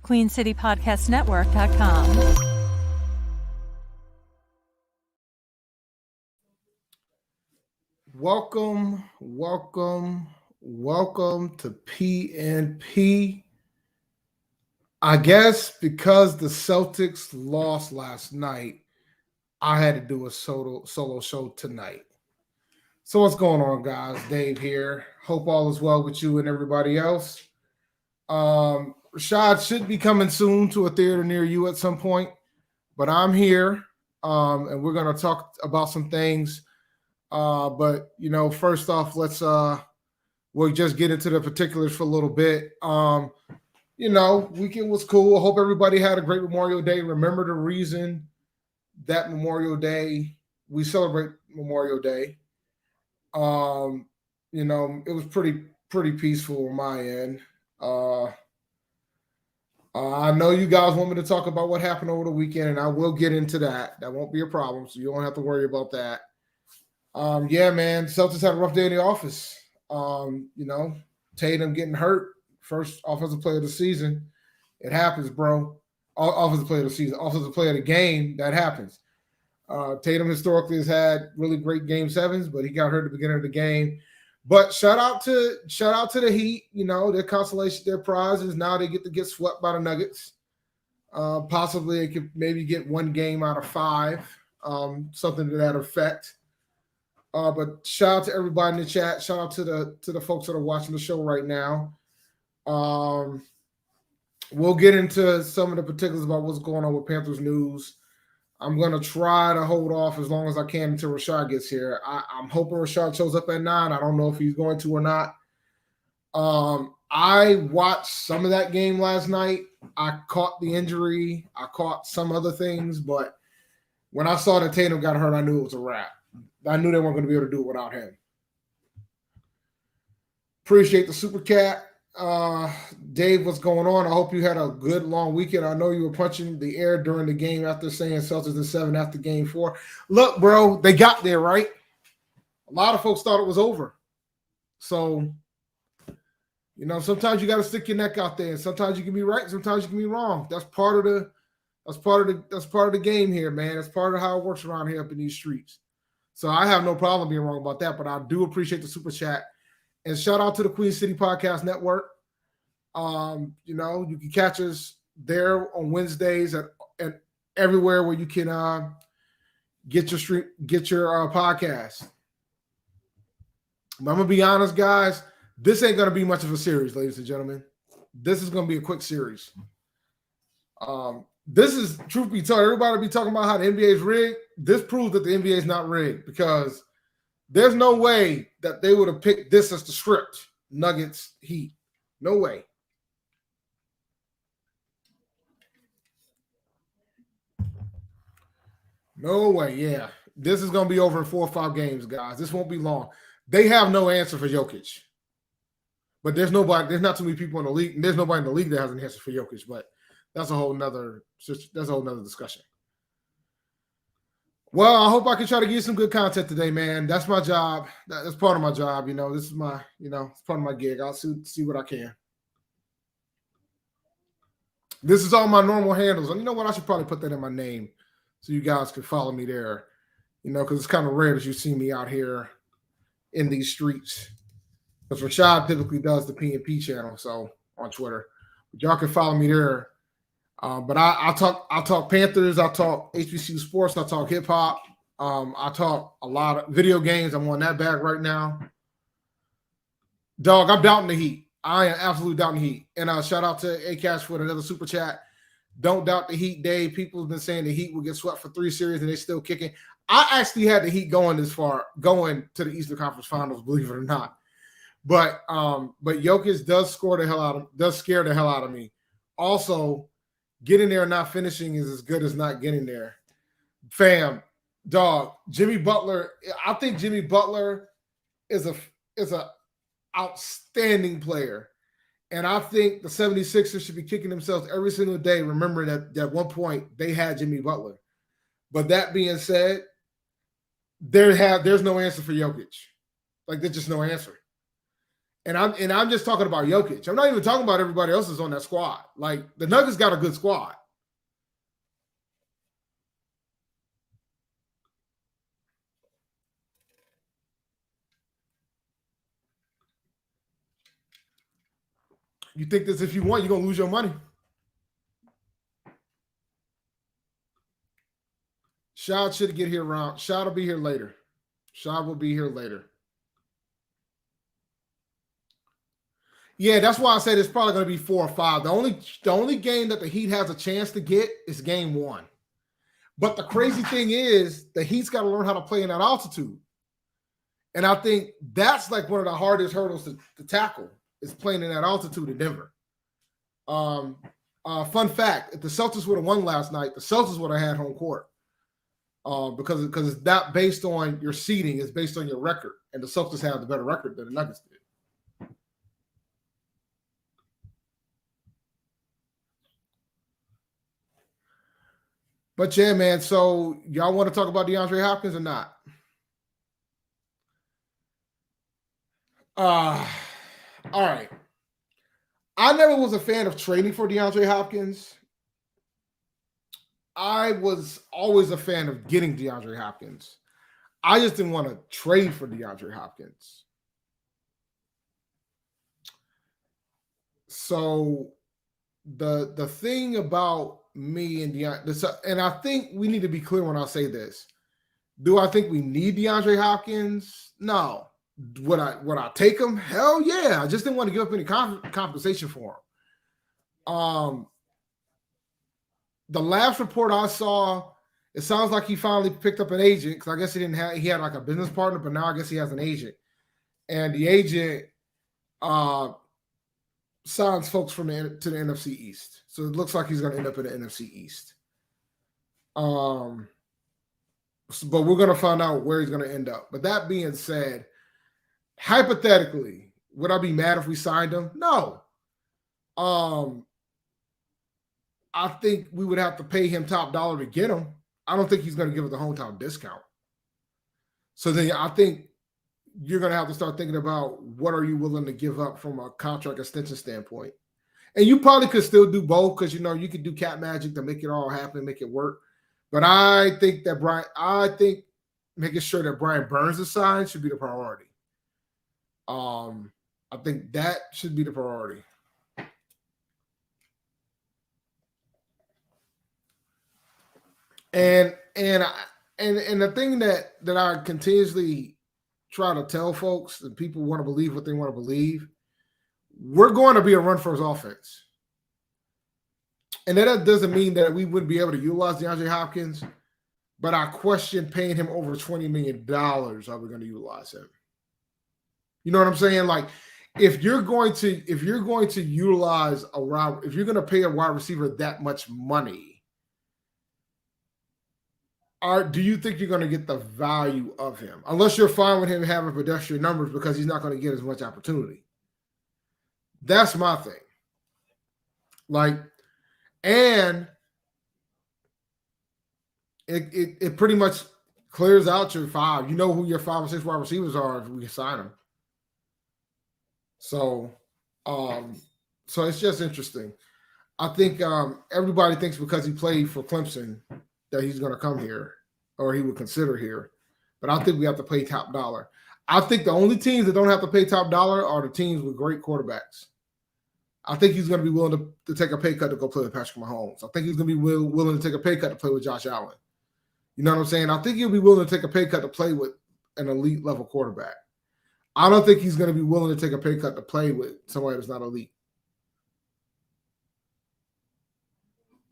QueenCityPodcastNetwork.com. Welcome to PNP. I guess because the Celtics lost last night, I had to do a solo show tonight. So what's going on, guys? Dave here. Hope all is well with you and everybody else. Rashad should be coming soon to a theater near you at some point, but I'm here, and we're going to talk about some things. But first off, we'll just get into the particulars for a little bit. Weekend was cool. I hope everybody had a great Memorial Day. Remember the reason that Memorial Day, we celebrate Memorial Day. It was pretty peaceful on my end. I know you guys want me to talk about what happened over the weekend, and I will get into that. That won't be a problem, so you don't have to worry about that. Yeah, man, Celtics had a rough day in the office. Tatum getting hurt, first offensive player of the season. It happens, bro. Offensive player of the season, offensive player of the game, that happens. Tatum historically has had really great game sevens, but he got hurt at the beginning of the game. But shout out to the Heat. Their consolation, their prize is now they get to get swept by the Nuggets. Possibly they could maybe get one game out of 5, something to that effect. But shout out to everybody in the chat. Shout out to the folks that are watching the show right now. We'll get into some of the particulars about what's going on with Panthers news. I'm going to try to hold off as long as I can until Rashad gets here. I'm hoping Rashad shows up at 9. I don't know if he's going to or not. I watched some of that game last night. I caught the injury. I caught some other things. But when I saw that Tatum got hurt, I knew it was a wrap. I knew they weren't going to be able to do it without him. Appreciate the super cat. Dave, what's going on? I hope you had a good long weekend. I know you were punching the air during the game after saying Celtics in 7 after game 4. Look, bro, they got there, right? A lot of folks thought it was over. So, sometimes you got to stick your neck out there. And sometimes you can be right, sometimes you can be wrong. That's part of the game here, man. That's part of how it works around here up in these streets. So I have no problem being wrong about that, but I do appreciate the super chat. And shout out to the Queen City Podcast Network. You can catch us there on Wednesdays and everywhere where you can get your podcast. But I'm gonna be honest, guys. This ain't gonna be much of a series, ladies and gentlemen. This is gonna be a quick series. This is, truth be told, everybody be talking about how the NBA is rigged. This proves that the NBA is not rigged because there's no way that they would have picked this as the script. Nuggets, Heat. No way. No way, yeah. This is going to be over in 4 or 5 games, guys. This won't be long. They have no answer for Jokic. But there's not too many people in the league. And there's nobody in the league that has an answer for Jokic. But that's a whole nother discussion. Well, I hope I can try to give you some good content today, man. That's my job. That's part of my job. This is my, it's part of my gig. I'll see what I can. This is all my normal handles. And you know what? I should probably put that in my name so you guys can follow me there, because it's kind of rare that you see me out here in these streets. Because Rashad typically does the PNP channel, so on Twitter. But y'all can follow me there. But I talk Panthers, I talk HBCU sports, I talk hip hop, I talk a lot of video games. I'm on that bag right now. Dog, I'm doubting the Heat. I am absolutely doubting the Heat. And shout out to Acash for another super chat. Don't doubt the Heat, Dave. People have been saying the Heat will get swept for 3 series and they're still kicking. I actually had the Heat going this far, going to the Eastern Conference Finals, believe it or not. But Jokic does scare the hell out of me. Also, getting there and not finishing is as good as not getting there. Fam, dog, Jimmy Butler. I think Jimmy Butler is a outstanding player. And I think the 76ers should be kicking themselves every single day, remembering that at one point they had Jimmy Butler. But that being said, there's no answer for Jokic. Like, there's just no answer. And I'm just talking about Jokic. I'm not even talking about everybody else that's on that squad. Like, the Nuggets got a good squad. You think this if you want, you're gonna lose your money. Shad should get here around. Shad will be here later. Shad will be here later. Yeah, that's why I said it's probably going to be 4 or 5. The only game that the Heat has a chance to get is game 1. But the crazy thing is the Heat's got to learn how to play in that altitude. And I think that's like one of the hardest hurdles to tackle is playing in that altitude in Denver. Fun fact, if the Celtics would have won last night, the Celtics would have had home court. Because it's not based on your seeding, it's based on your record. And the Celtics have the better record than the Nuggets did. But yeah, man, so y'all want to talk about DeAndre Hopkins or not? All right. I never was a fan of trading for DeAndre Hopkins. I was always a fan of getting DeAndre Hopkins. I just didn't want to trade for DeAndre Hopkins. So the thing about me and DeAndre, and I think we need to be clear when I say this. Do I think we need DeAndre Hopkins? No. Would I take him? Hell yeah. I just didn't want to give up any compensation for him. The last report I saw, it sounds like he finally picked up an agent because I guess he had like a business partner, but now I guess he has an agent. And the agent signs folks to the NFC East. So it looks like he's going to end up in the NFC East. But we're going to find out where he's going to end up. But that being said, hypothetically, would I be mad if we signed him? No. I think we would have to pay him top dollar to get him. I don't think he's going to give us the hometown discount. So then I think you're going to have to start thinking about what are you willing to give up from a contract extension standpoint. And you probably could still do both because, you could do cat magic to make it all happen, make it work. But I think making sure that Brian Burns is signed should be the priority. I think that should be the priority. And the thing that I continuously try to tell folks, and people want to believe what they want to believe, we're going to be a run first offense. And that doesn't mean that we wouldn't be able to utilize DeAndre Hopkins, but I question paying him over $20 million. Are we going to utilize him? You know what I'm saying? Like, if you're going to utilize if you're going to pay a wide receiver that much money, do you think you're going to get the value of him? Unless you're fine with him having pedestrian numbers because he's not going to get as much opportunity. That's my thing. Like, and it pretty much clears out your 5. You know who your 5 or 6 wide receivers are if we can sign them. So it's just interesting. I think everybody thinks because he played for Clemson that he's going to come here or he would consider here. But I think we have to pay top dollar. I think the only teams that don't have to pay top dollar are the teams with great quarterbacks. I think he's going to be willing to take a pay cut to go play with Patrick Mahomes. I think he's going to be willing to take a pay cut to play with Josh Allen. You know what I'm saying? I think he'll be willing to take a pay cut to play with an elite level quarterback. I don't think he's going to be willing to take a pay cut to play with somebody that's not elite.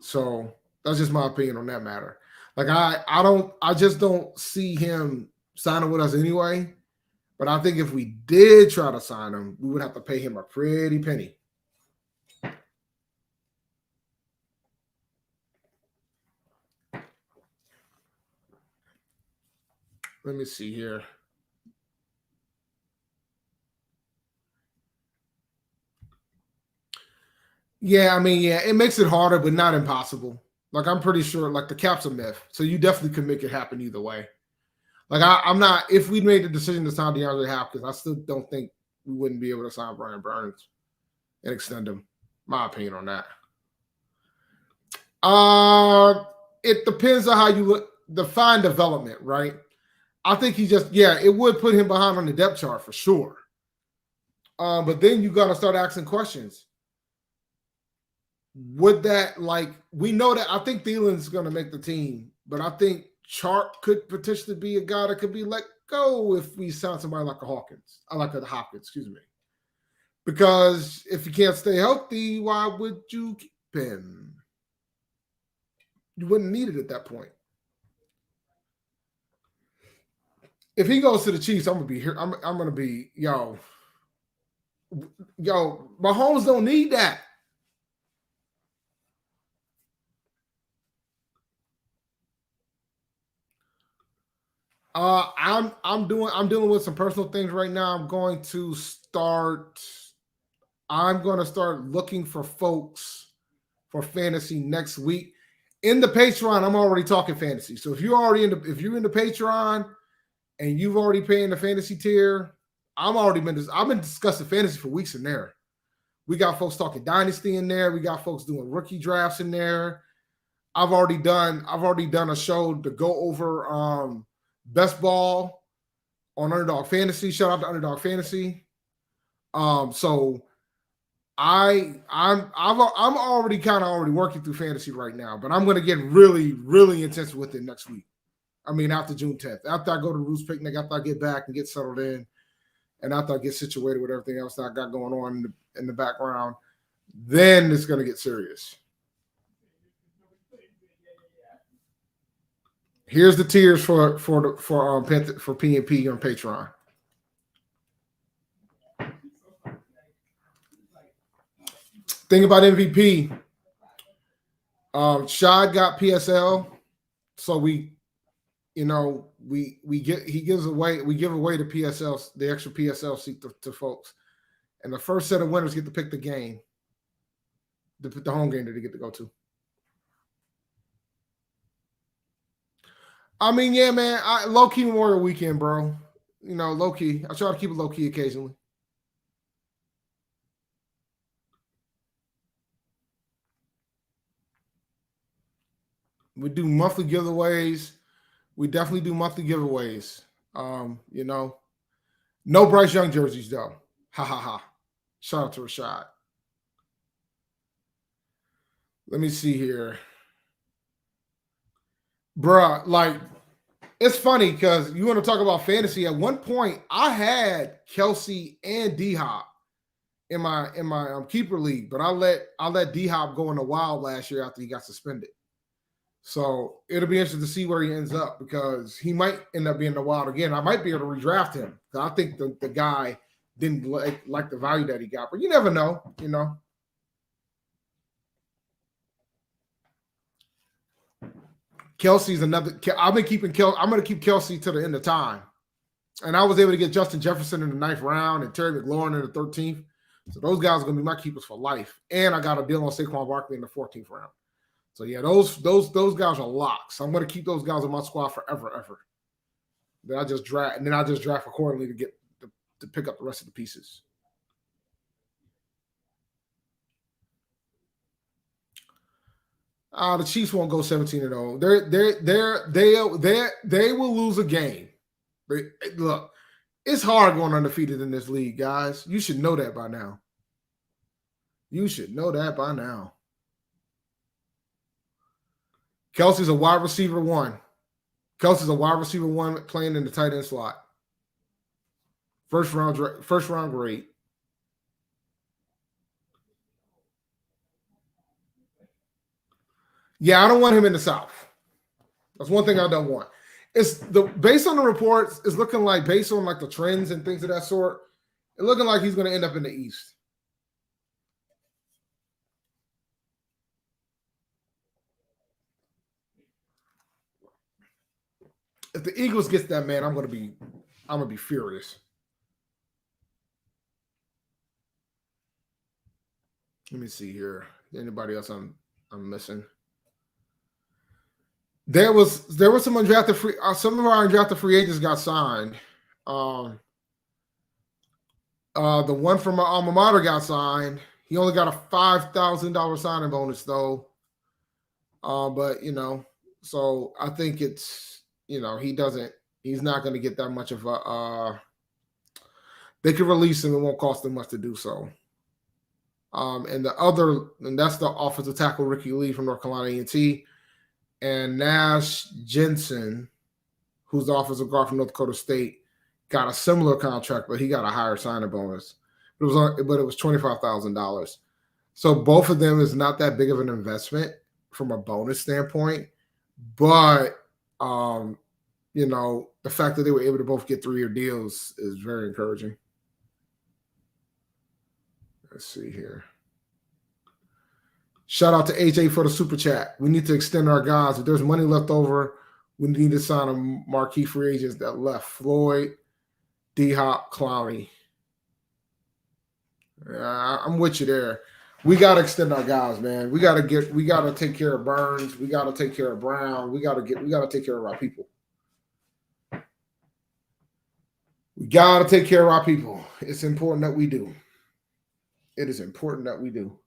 So that's just my opinion on that matter. Like I just don't see him signing with us anyway. But I think if we did try to sign him, we would have to pay him a pretty penny. Let me see here. Yeah, I mean, yeah, it makes it harder, but not impossible. Like, I'm pretty sure, like, the cap's a myth. So you definitely could make it happen either way. Like, I'm not – if we made the decision to sign DeAndre Hopkins, I still don't think we wouldn't be able to sign Brian Burns and extend him. My opinion on that. It depends on how you define development, right? I think it would put him behind on the depth chart for sure. But then you got to start asking questions. Would that, we know that I think Thielen's going to make the team, but I think Chark could potentially be a guy that could be let go if we sign somebody like a Hopkins. Excuse me. Because if he can't stay healthy, why would you keep him? You wouldn't need it at that point. If he goes to the Chiefs, I'm gonna be here. I'm gonna be yo. Mahomes don't need that. I'm dealing with some personal things right now. I'm going to start looking for folks for fantasy next week. In the Patreon, I'm already talking fantasy. So if you're in the Patreon and you've already paying the fantasy tier, I've been discussing fantasy for weeks in there. We got folks talking dynasty in there. We got folks doing rookie drafts in there. I've already done a show to go over best ball on Underdog Fantasy. Shout out to Underdog Fantasy. So I'm already working through fantasy right now, but I'm going to get really, really intense with it next week. I mean, after June 10th, after I go to Roost Picnic, after I get back and get settled in, and after I get situated with everything else that I got going on in the background, then it's going to get serious. Here's the tiers for P&P on Patreon. Thing about MVP, Shad got PSL, so we give away the PSL, the extra PSL seat to folks, and the first set of winners get to pick the game, the home game that they get to go to. I mean, yeah, man, low key Memorial Weekend, bro. Low key. I try to keep it low key occasionally. We do monthly giveaways. We definitely do monthly giveaways. No Bryce Young jerseys though. Ha ha ha. Shout out to Rashad. Let me see here. Bruh, it's funny because you want to talk about fantasy. At one point, I had Kelsey and D-Hop in my keeper league, but I let D-Hop go in the wild last year after he got suspended. So it'll be interesting to see where he ends up because he might end up being the wild again. I might be able to redraft him. I think the guy didn't like the value that he got, but you never know, Kelsey's another. I'm going to keep Kelsey to the end of time. And I was able to get Justin Jefferson in the 9th round and Terry McLaurin in the 13th. So those guys are going to be my keepers for life. And I got a deal on Saquon Barkley in the 14th round. So yeah, those guys are locks. I'm going to keep those guys on my squad forever, ever. Then I just draft accordingly to pick up the rest of the pieces. The Chiefs won't go 17-0. They will lose a game. Look, it's hard going undefeated in this league, guys. You should know that by now. Kelsey's a wide receiver 1. Kelsey's a wide receiver 1 playing in the tight end slot. First round grade. Yeah, I don't want him in the South. That's one thing I don't want. Based on the reports, it's looking like based on the trends and things of that sort, it's looking like he's going to end up in the East. If the Eagles gets that man, I'm gonna be furious. Let me see here. Anybody else I'm missing? There was some undrafted free. Some of our undrafted free agents got signed. The one from my alma mater got signed. He only got a $5,000 signing bonus though. But so I think it's he's not going to get that much of a. They could release him; it won't cost them much to do so. And that's the offensive tackle Ricky Lee from North Carolina A&T, and Nash Jensen, who's the offensive guard from North Dakota State, got a similar contract, but he got a higher signing bonus. It was $25,000. So both of them is not that big of an investment from a bonus standpoint, but the fact that they were able to both get 3-year deals is very encouraging. Let's see here. Shout out to AJ for the super chat. We need to extend our guys. If there's money left over, we need to sign a marquee free agents that left. Floyd, D-Hop, Clowney. I'm with you there. We got to extend our guys, man. We got to take care of Burns. We got to take care of Brown. We got to take care of our people. We got to take care of our people. It's important that we do. It is important that we do.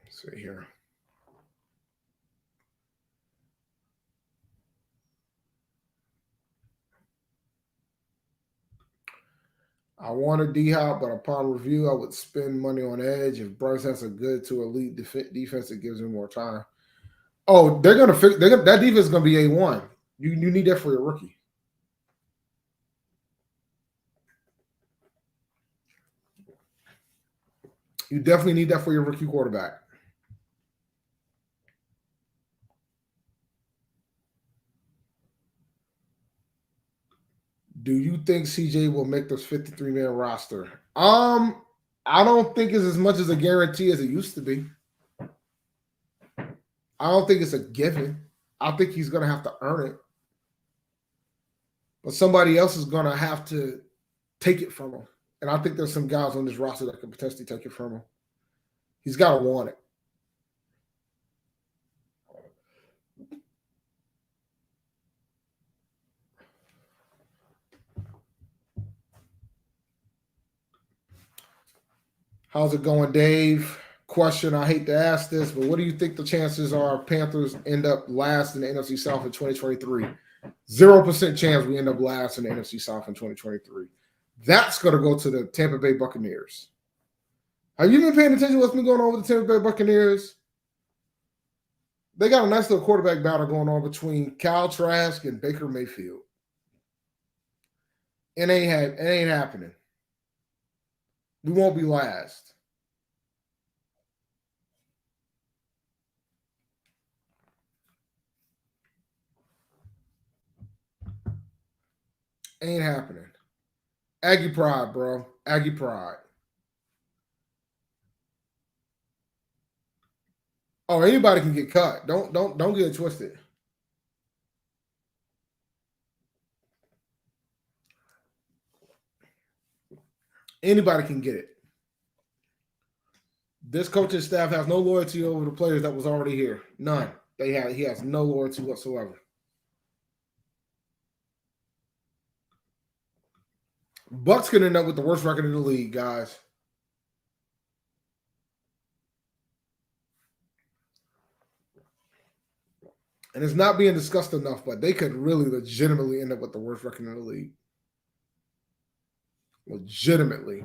Let's see here. I wanted D-Hop, but upon review, I would spend money on edge. If Bryce has a good to elite defense, it gives him more time. Oh, they're going to fix that defense is going to be A1. You need that for your rookie. You definitely need that for your rookie quarterback. Do you think CJ will make this 53-man roster? I don't think it's as much as a guarantee as it used to be. I don't think it's a given. I think he's going to have to earn it. But somebody else is going to have to take it from him. And I think there's some guys on this roster that could potentially take it from him. He's got to want it. How's it going, Dave? Question, I hate to ask this, but what do you think the chances are Panthers end up last in the NFC South in 2023? 0% chance we end up last in the NFC South in 2023. That's going to go to the Tampa Bay Buccaneers. Have you been paying attention to what's been going on with the Tampa Bay Buccaneers? They got a nice little quarterback battle going on between Kyle Trask and Baker Mayfield. It ain't happening. We won't be last. Ain't happening. Aggie pride, bro. Aggie pride. Oh, anybody can get cut. Don't get it twisted. Anybody can get it. This coaching staff has no loyalty over the players that was already here. None. He has no loyalty whatsoever. Bucks could end up with the worst record in the league, guys. And it's not being discussed enough, but they could really legitimately end up with the worst record in the league. Legitimately.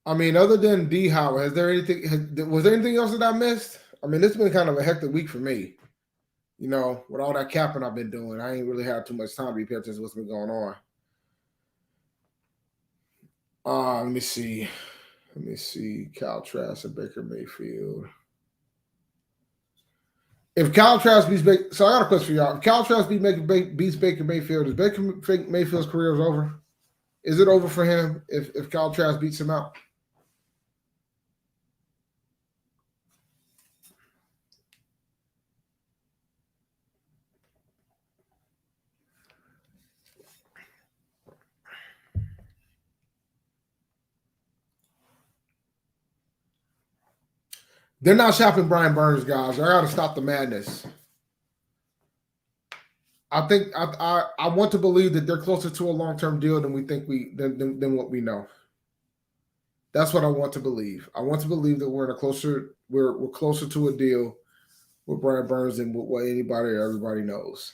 I mean, other than D Howard, was there anything else that I missed? I mean, it's been kind of a hectic week for me. With all that capping I've been doing, I ain't really had too much time to be paying attention to what's been going on. Let me see. Kyle Trask and Baker Mayfield. If Kyle Trask beats Baker, so I got a question for y'all. If Kyle Trask beats Baker Mayfield, is Baker Mayfield's career over? Is it over for him if Kyle Trask beats him out? They're not shopping Brian Burns, guys. I got to stop the madness. I think I want to believe that they're closer to a long-term deal than we think than what we know. That's what I want to believe. I want to believe that we're closer to a deal with Brian Burns than what anybody or everybody knows.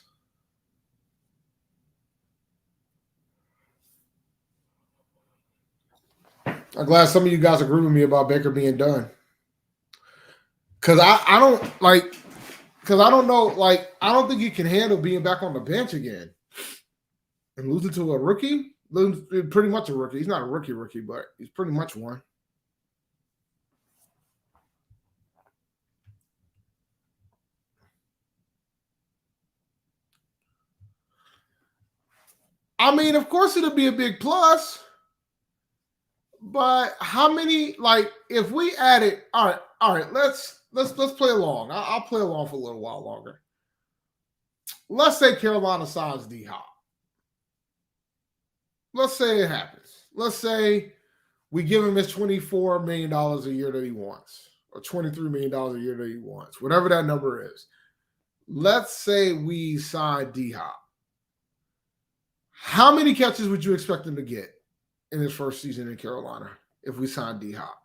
I'm glad some of you guys agree with me about Baker being done. Because I don't know, like, I don't think he can handle being back on the bench again and losing to a rookie. Pretty much a rookie. He's not a rookie, but he's pretty much one. I mean, of course it'll be a big plus. But how many, like, if we added, all right, let's play along. I'll play along for a little while longer. Let's say Carolina signs D-Hop. Let's say it happens. Let's say we give him his $24 million a year that he wants, or $23 million a year that he wants, whatever that number is. Let's say we sign D-Hop. How many catches would you expect him to get in his first season in Carolina if we sign D-Hop?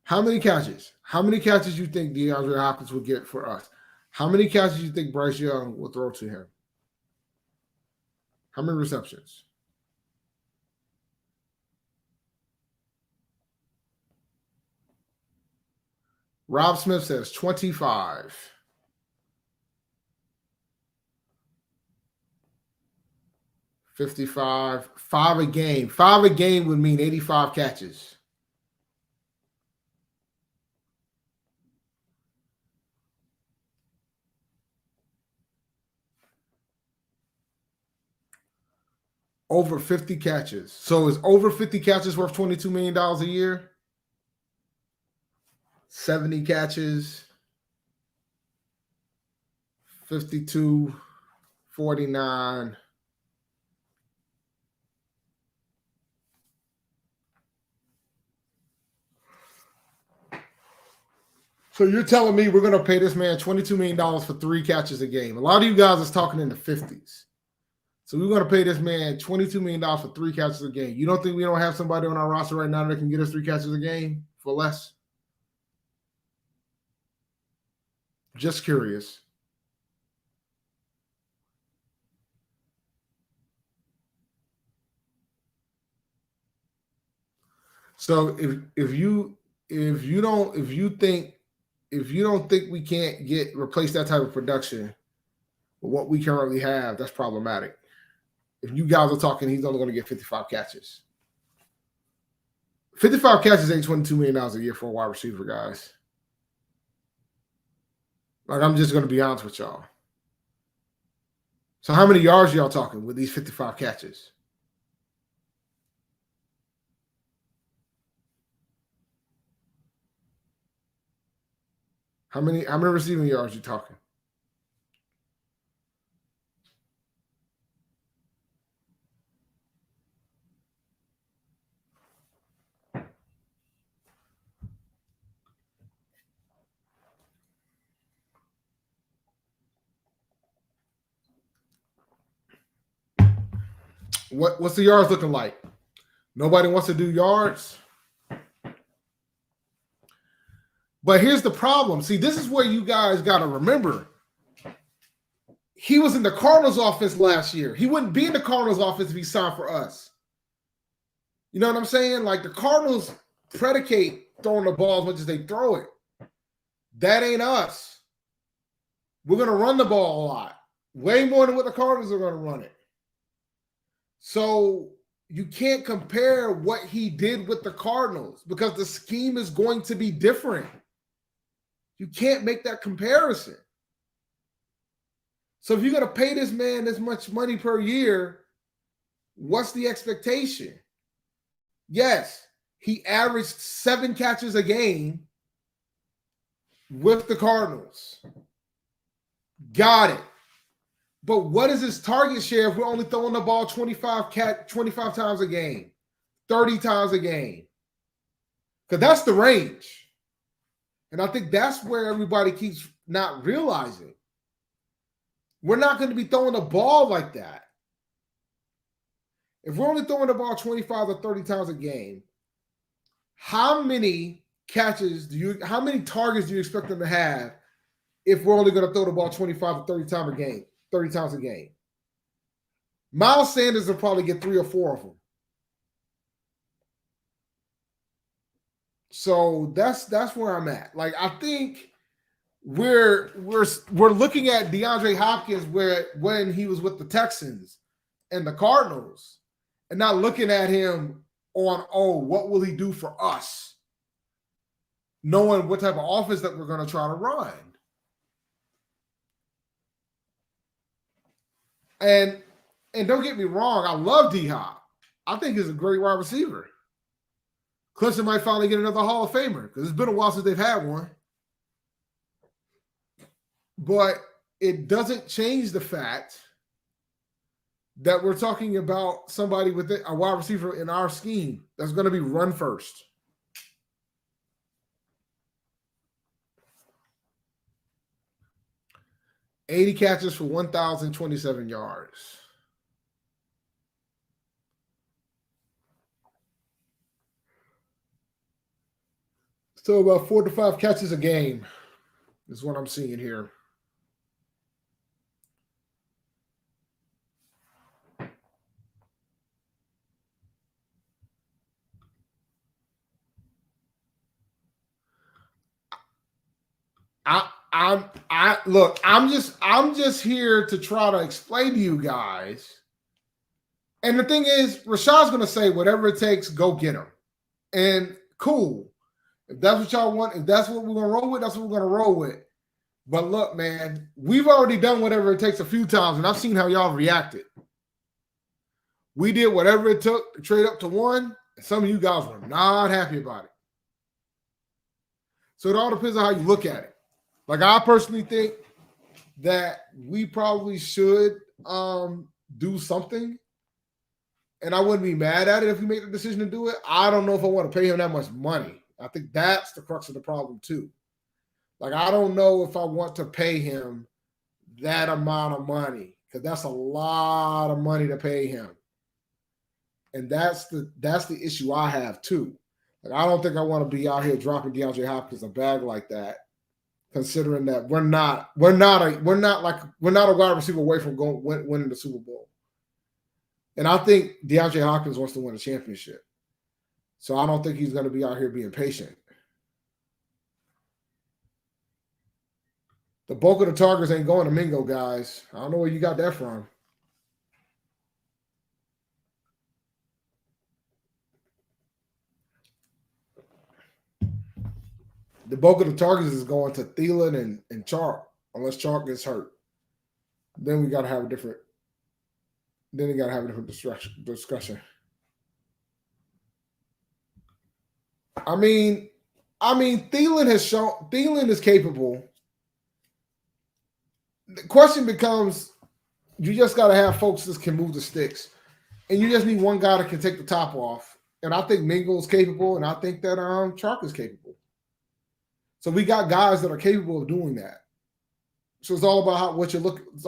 How many catches? How many catches you think DeAndre Hopkins will get for us? How many catches you think Bryce Young will throw to him? How many receptions? Rob Smith says 25. 55. 5 a game. 5 a game would mean 85 catches. Over 50 catches. So is over 50 catches worth $22 million a year? 70 catches. 52, 49. So you're telling me we're going to pay this man $22 million for 3 catches a game. A lot of you guys is talking in the 50s. So we're going to pay this man $22 million for 3 catches a game. You don't think we don't have somebody on our roster right now that can get us 3 catches a game for less? Just curious. So if you don't think we can't replace that type of production with what we currently have, that's problematic. If you guys are talking, he's only going to get 55 catches. 55 catches ain't $22 million a year for a wide receiver, guys. Like, I'm just going to be honest with y'all. So how many yards y'all talking with these 55 catches? How many receiving yards you talking? What's the yards looking like? Nobody wants to do yards. But here's the problem. See, this is where you guys got to remember. He was in the Cardinals offense last year. He wouldn't be in the Cardinals offense if he signed for us. You know what I'm saying? Like, the Cardinals predicate throwing the ball as much as they throw it. That ain't us. We're going to run the ball a lot. Way more than what the Cardinals are going to run it. So you can't compare what he did with the Cardinals because the scheme is going to be different. You can't make that comparison. So if you're going to pay this man this much money per year, what's the expectation? Yes, he averaged 7 catches a game with the Cardinals. Got it. But what is his target share if we're only throwing the ball 25 times a game, 30 times a game? Because that's the range. And I think that's where everybody keeps not realizing. We're not going to be throwing the ball like that. If we're only throwing the ball 25 or 30 times a game, how many how many targets do you expect them to have if we're only going to throw the ball 25 or 30 times a game? Miles Sanders will probably get 3 or 4 of them. So that's where I'm at. Like, I think we're looking at DeAndre Hopkins when he was with the Texans and the Cardinals, and not looking at him on, what will he do for us? Knowing what type of offense that we're going to try to run. And don't get me wrong, I love D-Hop. I think he's a great wide receiver. Clemson might finally get another Hall of Famer because it's been a while since they've had one. But it doesn't change the fact that we're talking about somebody with a wide receiver in our scheme that's going to be run first. $80 catches for 1,027 yards. So about 4 to 5 catches a game is what I'm seeing here. I'm just here to try to explain to you guys. And the thing is, Rashad's going to say whatever it takes, go get him. And cool. If that's what y'all want, if that's what we're going to roll with, that's what we're going to roll with. But look, man, we've already done whatever it takes a few times, and I've seen how y'all reacted. We did whatever it took to trade up to 1, and some of you guys were not happy about it. So it all depends on how you look at it. Like, I personally think that we probably should do something, and I wouldn't be mad at it if we make the decision to do it. I don't know if I want to pay him that much money. I think that's the crux of the problem too. Like, I don't know if I want to pay him that amount of money, because that's a lot of money to pay him. And that's the issue I have too. Like, I don't think I want to be out here dropping DeAndre Hopkins a bag like that, considering that we're not a wide receiver away from winning the Super Bowl. And I think DeAndre Hopkins wants to win a championship. So I don't think he's going to be out here being patient. The bulk of the targets ain't going to Mingo, guys. I don't know where you got that from. The bulk of the targets is going to Thielen and Chark, unless Chark gets hurt. Then we got to have a different. Then we got to have a different discussion. I mean, Thielen is capable. The question becomes, you just got to have folks that can move the sticks, and you just need one guy that can take the top off. And I think Mingo is capable, and I think that Chark is capable. So we got guys that are capable of doing that. So it's all about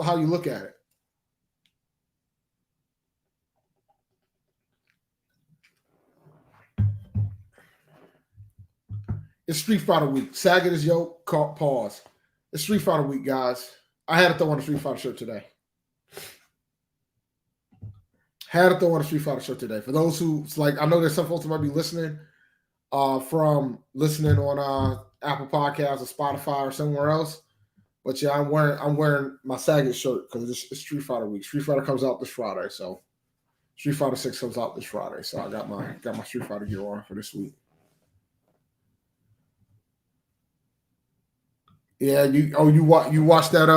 how you look at it. It's Street Fighter Week. Sagging his yoke. Pause. It's Street Fighter Week, guys. I had to throw on a Street Fighter shirt today. For those who, like, I know there's some folks that might be listening from listening on Apple Podcasts or Spotify or somewhere else. But yeah, I'm wearing my Saget shirt because it's Street Fighter Week. Street Fighter comes out this Friday, so Street Fighter 6 comes out this Friday. So I got my Street Fighter gear on for this week. Yeah, you watched that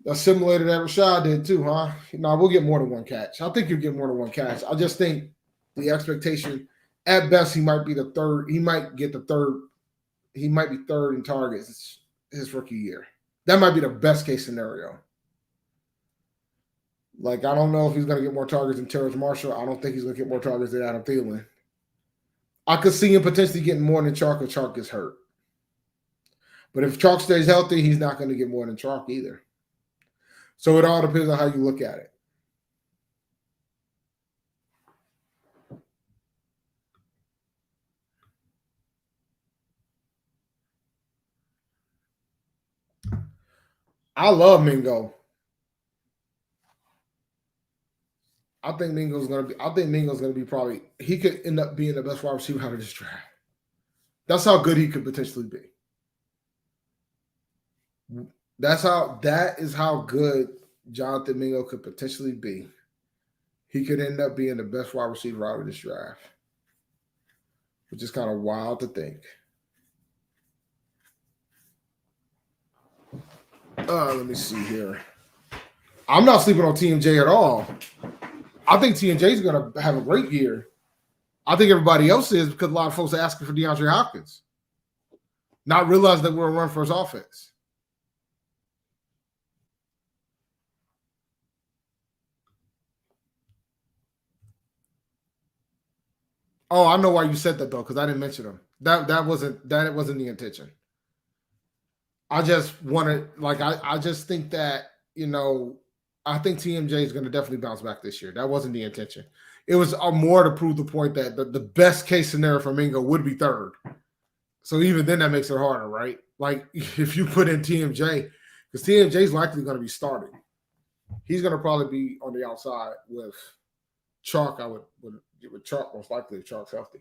that simulator that Rashad did too, huh? No, we'll get more than one catch. I think you'll get more than one catch. I just think the expectation, at best, he might be the third. He might get the third. He might be third in targets his rookie year. That might be the best case scenario. Like, I don't know if he's going to get more targets than Terrence Marshall. I don't think he's going to get more targets than Adam Thielen. I could see him potentially getting more than Chark if Chark gets hurt. But if Chark stays healthy, he's not going to get more than Chark either. So it all depends on how you look at it. I love Mingo. I think Mingo's gonna be probably, he could end up being the best wide receiver out of this draft. That's how good he could potentially be. That is how good Jonathan Mingo could potentially be. He could end up being the best wide receiver out of this draft, which is kind of wild to think. Let me see here. I'm not sleeping on TMJ at all. I think TMJ is going to have a great year. I think everybody else is because a lot of folks are asking for DeAndre Hopkins, not realizing that we're a run first offense. Oh, I know why you said that though, because I didn't mention him. That wasn't the intention. I just wanted, I just think that, I think TMJ is going to definitely bounce back this year. That wasn't the intention. It was more to prove the point that the best case scenario for Mingo would be third. So even then, that makes it harder, right? Like if you put in TMJ, because TMJ is likely going to be starting. He's going to probably be on the outside with Chark. I would with Chark most likely if Chark's healthy.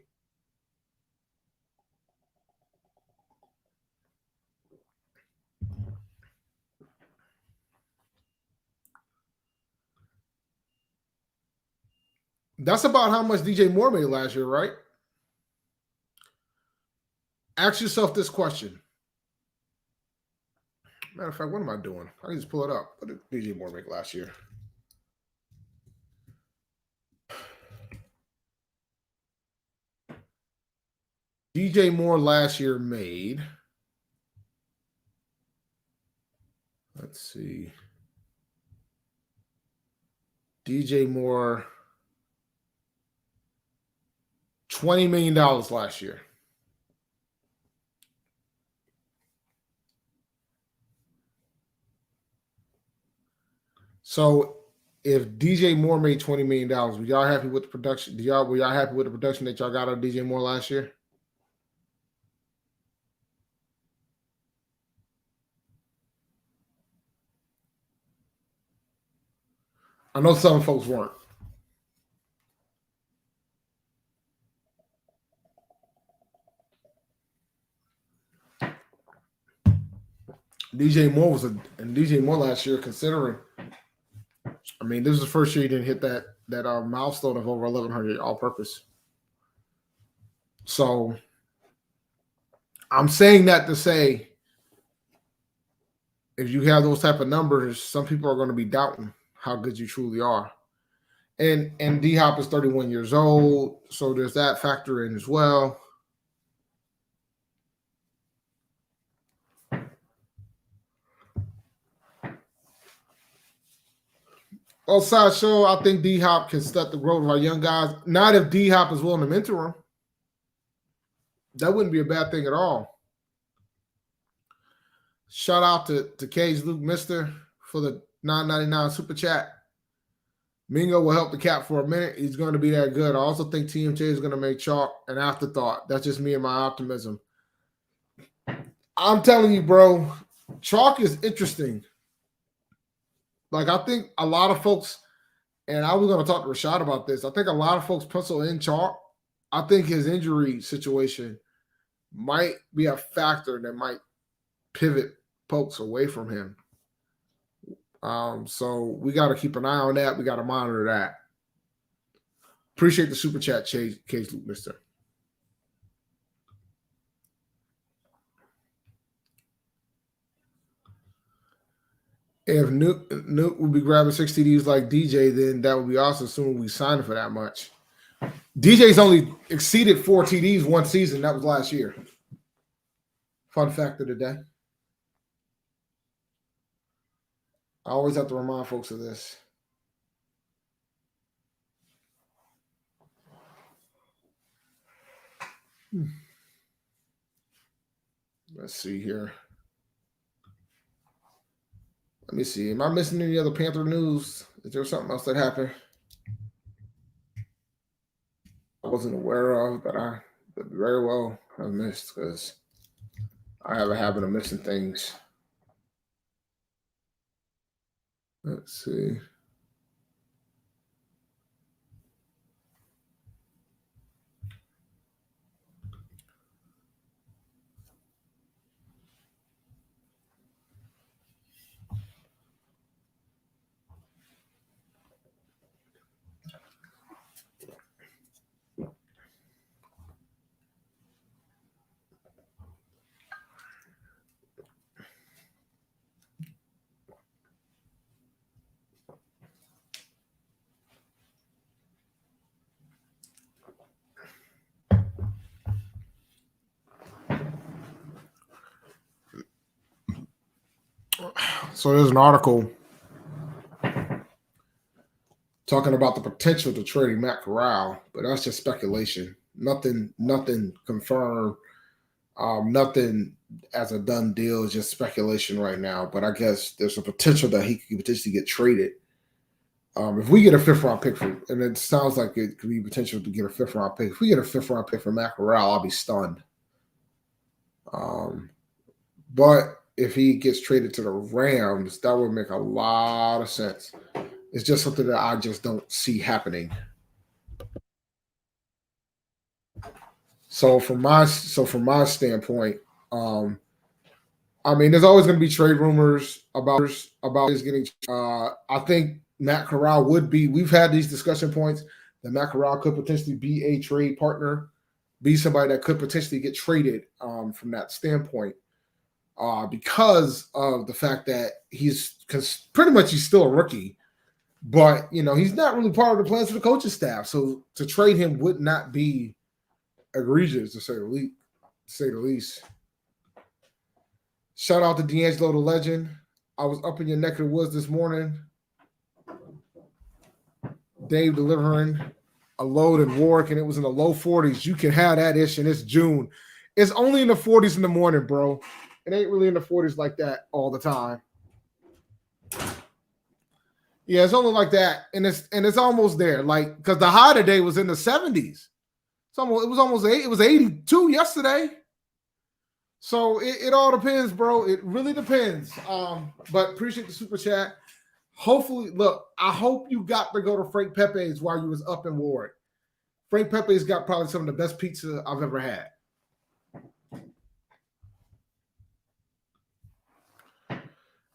That's about how much DJ Moore made last year, right? Ask yourself this question. Matter of fact, what am I doing? I can just pull it up. What did DJ Moore make last year? DJ Moore last year made, let's see, DJ Moore, $20 million last year. So if DJ Moore made $20 million, were y'all happy with the production? Were y'all happy with the production that y'all got out of DJ Moore last year? I know some folks weren't. DJ Moore last year, considering, I mean, this is the first year he didn't hit that milestone of over 1,100 all-purpose. So I'm saying that to say, if you have those type of numbers, some people are going to be doubting how good you truly are. And D Hop is 31 years old, so there's that factor in as well. Well, Sideshow, I think D Hop can start the growth of our young guys. Not if D Hop is willing to mentor him. That wouldn't be a bad thing at all. Shout out to Cage Luke Mister for the $9.99 super chat. Mingo will help the cap for a minute. He's going to be that good. I also think TMJ is going to make Chalk an afterthought. That's just me and my optimism. I'm telling you, bro, Chalk is interesting. Like, I think a lot of folks, and I was going to talk to Rashad about this, I think a lot of folks pencil in Chalk. I think his injury situation might be a factor that might pivot folks away from him. So we got to keep an eye on that. We got to monitor that. Appreciate the super chat, Case Luke Mister. If Nuke would be grabbing 6 TDs like DJ, then that would be awesome. Assuming we signed him for that much. DJ's only exceeded 4 TDs one season. That was last year. Fun fact of the day. I always have to remind folks of this. Let's see here. Let me see. Am I missing any other Panther news? Is there something else that happened I wasn't aware of that I very well have missed? Because I have a habit of missing things. Let's see. So there's an article talking about the potential to trade Matt Corral, but that's just speculation. Nothing confirmed. Nothing as a done deal. It's just speculation right now. But I guess there's a potential that he could potentially get traded. If we get a 5th round pick for, and it sounds like it could be potential to get a 5th round pick. If we get a 5th round pick for Matt Corral, I'll be stunned. But if he gets traded to the Rams, that would make a lot of sense. It's just something that I just don't see happening. So from my standpoint, I mean, there's always going to be trade rumors about his getting. I think Matt Corral would be. We've had these discussion points that Matt Corral could potentially be a trade partner, be somebody that could potentially get traded from that standpoint, because of the fact that because pretty much he's still a rookie, but he's not really part of the plans for the coaching staff. So to trade him would not be egregious, to say the least. Shout out to D'Angelo the legend. I was up in your neck of the woods this morning. Dave delivering a load in Warwick, and it was in the low 40s. You can have that ish, and it's June. It's only in the 40s in the morning, bro. It ain't really in the 40s like that all the time. Yeah, it's only like that, and it's almost there. Like, because the high today was in the 70s. It was almost 8. It was 82 yesterday. So it all depends, bro. It really depends. But appreciate the super chat. Hopefully, look, I hope you got to go to Frank Pepe's while you was up in Warwick. Frank Pepe's got probably some of the best pizza I've ever had.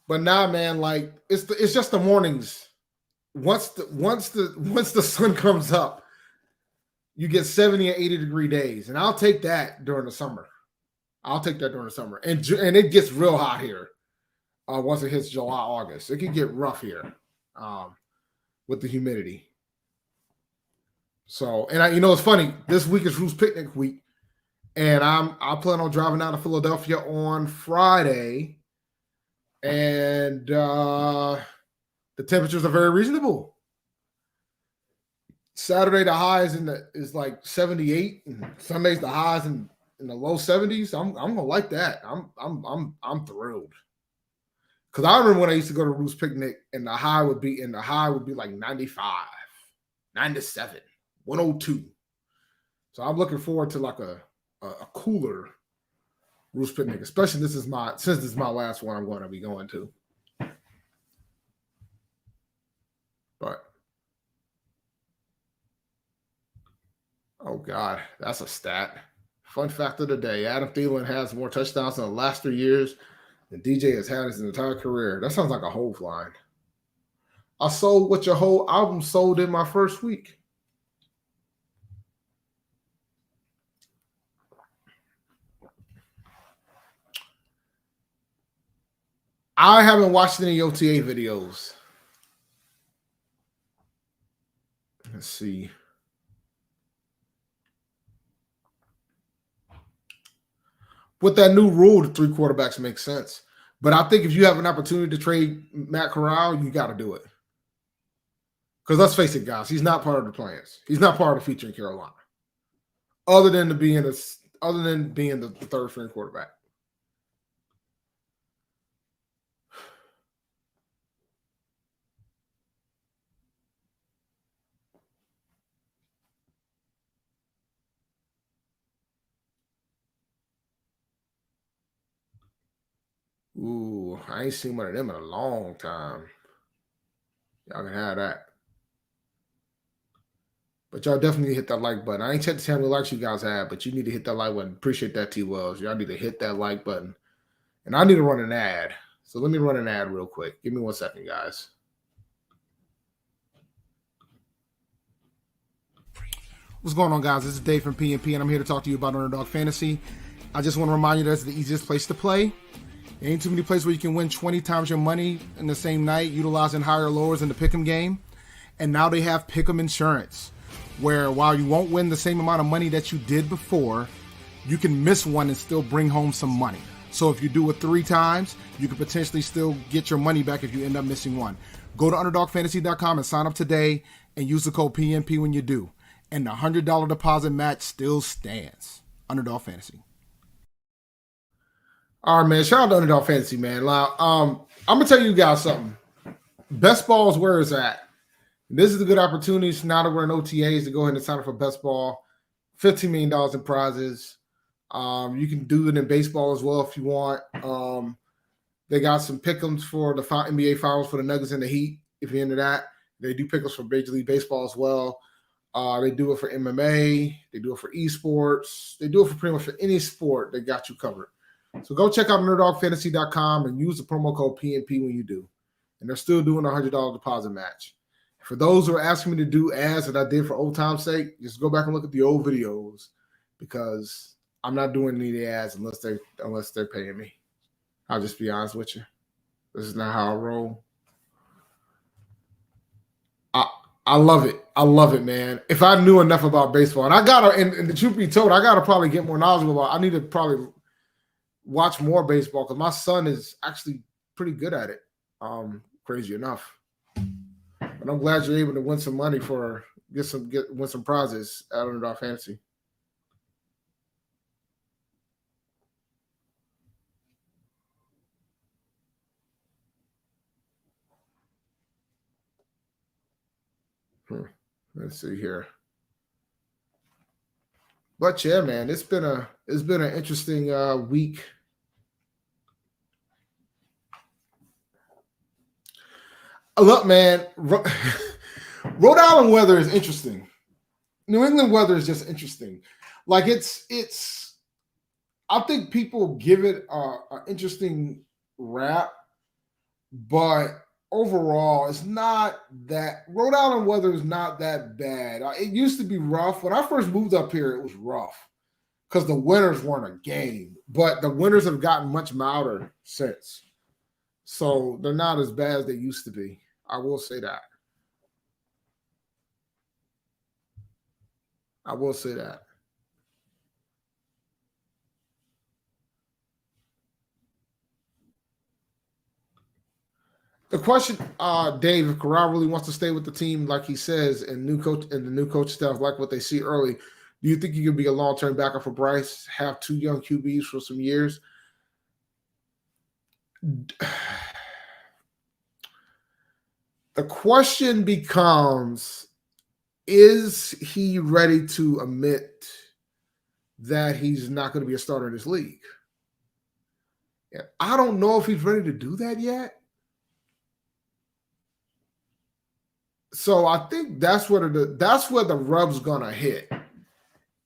But nah, man, like it's just the mornings. Once the sun comes up, you get 70 and 80 degree days, and I'll take that during the summer. And it gets real hot here once it hits July, August. It can get rough here with the humidity. So, and it's funny. This week is Roos Picnic week, and I plan on driving down to Philadelphia on Friday, and the temperatures are very reasonable. Saturday the high is like 78, and Sunday's the highs in the low 70s. I'm gonna like that. I'm thrilled. Because I remember when I used to go to Roos Picnic, and the high would be like 95, 97, 102. So I'm looking forward to like a cooler Roos Picnic, especially since this is my last one I'm going to be going to. But oh God, that's a stat. Fun fact of the day: Adam Thielen has more touchdowns in the last 3 years than DJ has had his entire career. That sounds like a Hove line. I sold what your whole album sold in my first week. I haven't watched any OTA videos. Let's see. With that new rule, the 3 quarterbacks makes sense. But I think if you have an opportunity to trade Matt Corral, you got to do it. Because let's face it, guys, he's not part of the plans. He's not part of the future in Carolina. Other than to be in other than being the third string quarterback. Ooh, I ain't seen one of them in a long time. Y'all can have that. But y'all definitely hit that like button. I ain't checked to see how many likes you guys have, but you need to hit that like button. Appreciate that, T Wells. Y'all need to hit that like button. And I need to run an ad. So let me run an ad real quick. Give me 1 second, guys. What's going on, guys? This is Dave from PNP, and I'm here to talk to you about Underdog Fantasy. I just want to remind you that's the easiest place to play. There ain't too many places where you can win 20 times your money in the same night, utilizing higher lowers in the pick'em game. And now they have pick'em insurance, where while you won't win the same amount of money that you did before, you can miss one and still bring home some money. So if you do it 3 times, you could potentially still get your money back if you end up missing one. Go to UnderdogFantasy.com and sign up today and use the code PNP when you do. And the $100 deposit match still stands. Underdog Fantasy. All right, man. Shout out to Underdog Fantasy, man. I'm going to tell you guys something. Best ball is where it's at. This is a good opportunity now that we're in OTAs to go ahead and sign up for best ball. $15 million in prizes. You can do it in baseball as well if you want. They got some pick'ems for the NBA Finals for the Nuggets and the Heat. If you're into that, they do pick'ems for Major League Baseball as well. They do it for MMA. They do it for esports. They do it for pretty much for any sport. They got you covered. So go check out UnderdogFantasy.com and use the promo code PNP when you do. And they're still doing a $100 deposit match. For those who are asking me to do ads that I did for old time's sake, just go back and look at the old videos because I'm not doing any ads unless they're paying me. I'll just be honest with you. This is not how I roll. I love it. I love it, man. If I knew enough about baseball, and I gotta, and the truth be told, I gotta probably get more knowledgeable about. I need to probably watch more baseball because my son is actually pretty good at it. Crazy enough. But I'm glad you're able to win some money win some prizes at Underdog Fantasy. Let's see here. But yeah, man, it's been an interesting week. Look, man, Rhode Island weather is interesting. New England weather is just interesting. Like it's. I think people give it an interesting rap, but overall, it's not that. Rhode Island weather is not that bad. It used to be rough. When I first moved up here, it was rough because the winters weren't a game. But the winters have gotten much milder since. So they're not as bad as they used to be. I will say that. I will say that. The question, Dave, if Corral really wants to stay with the team, like he says, and the new coach staff like what they see early, do you think he could be a long-term backup for Bryce? Have 2 young QBs for some years? The question becomes, is he ready to admit that he's not going to be a starter in this league? Yeah, I don't know if he's ready to do that yet. So I think that's where the rub's gonna hit.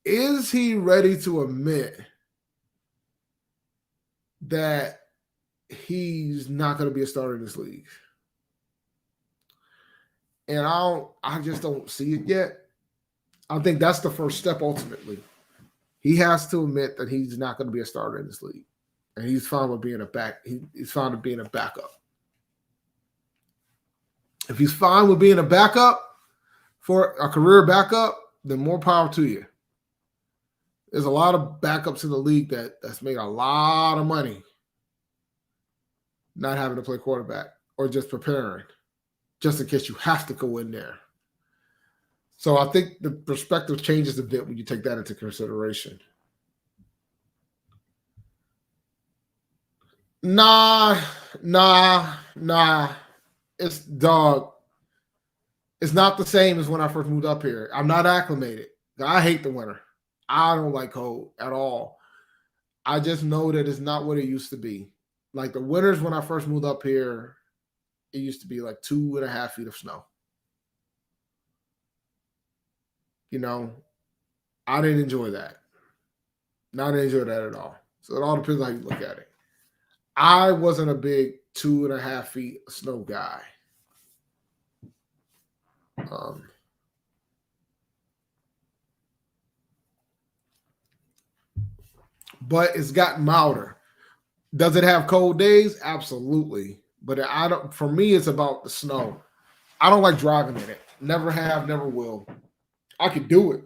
Is he ready to admit that he's not going to be a starter in this league? And I just don't see it yet. I think that's the first step ultimately. He has to admit that he's not going to be a starter in this league. And he's fine with being he's fine with being a backup. If he's fine with being a backup for a career backup, then more power to you. There's a lot of backups in the league that's made a lot of money not having to play quarterback or just preparing just in case you have to go in there. So I think the perspective changes a bit when you take that into consideration. Nah, nah. It's dog. It's not the same as when I first moved up here. I'm not acclimated. I hate the winter. I don't like cold at all. I just know that it's not what it used to be. Like the winters when I first moved up here, it used to be like 2.5 feet of snow. You know, I didn't enjoy that. Not enjoy that at all. So it all depends how you look at it. I wasn't a big 2.5 feet snow guy. But it's gotten milder. Does it have cold days? Absolutely. But I don't. For me, it's about the snow. I don't like driving in it. Never have, never will. I could do it,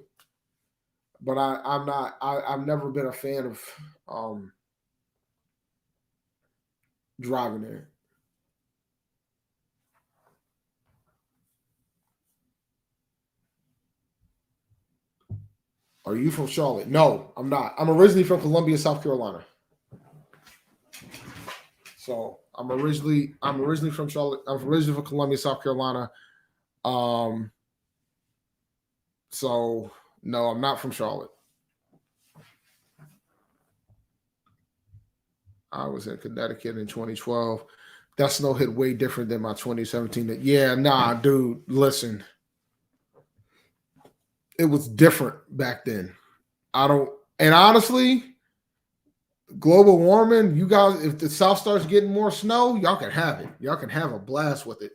but I'm not. I've never been a fan of driving in it. Are you from Charlotte? No, I'm not. I'm originally from Columbia, South Carolina. So I'm originally from Charlotte. I'm originally from Columbia, South Carolina. Um, so no, I'm not from Charlotte. I was in Connecticut in 2012. That snow hit way different than my 2017. Yeah, nah, dude, listen. It was different back then. I don't, and honestly, global warming, you guys, if the South starts getting more snow, y'all can have it. Y'all can have a blast with it.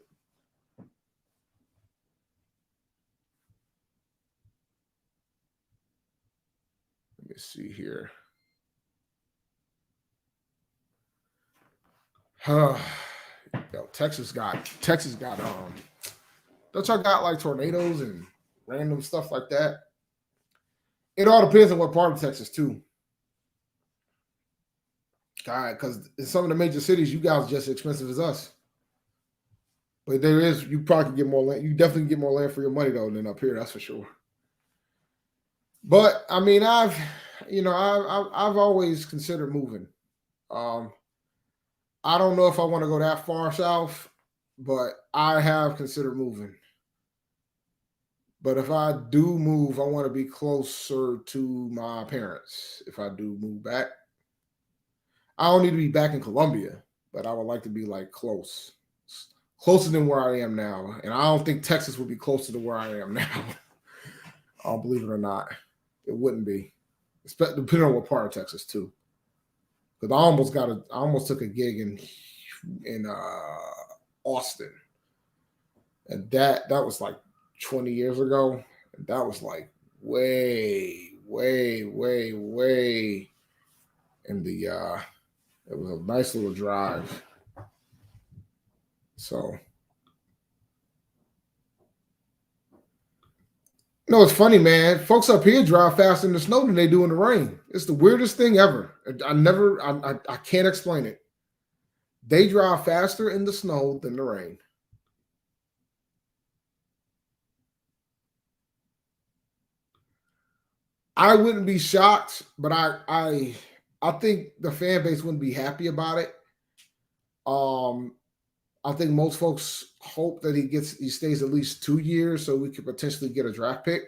Let me see here. Yo, Texas got don't y'all got like tornadoes and random stuff like that? It all depends on what part of Texas too. God, because in some of the major cities, you guys are just as expensive as us. But there is, you probably can get more land. You definitely get more land for your money though than up here. That's for sure. But I mean, I've always considered moving. I don't know if I want to go that far south, but I have considered moving. But if I do move, I want to be closer to my parents. If I do move back, I don't need to be back in Columbia, but I would like to be like closer than where I am now. And I don't think Texas would be closer to where I am now. I'll believe it or not, it wouldn't be, depending on what part of Texas too. Because I almost took a gig in Austin, and that was like 20 years ago, and that was like way in the it was a nice little drive. So no, it's funny, man. Folks up here drive faster in the snow than they do in the rain. It's the weirdest thing ever. I can't explain it. They drive faster in the snow than the rain. I wouldn't be shocked, but I think the fan base wouldn't be happy about it. I think most folks hope that he stays at least 2 years so we could potentially get a draft pick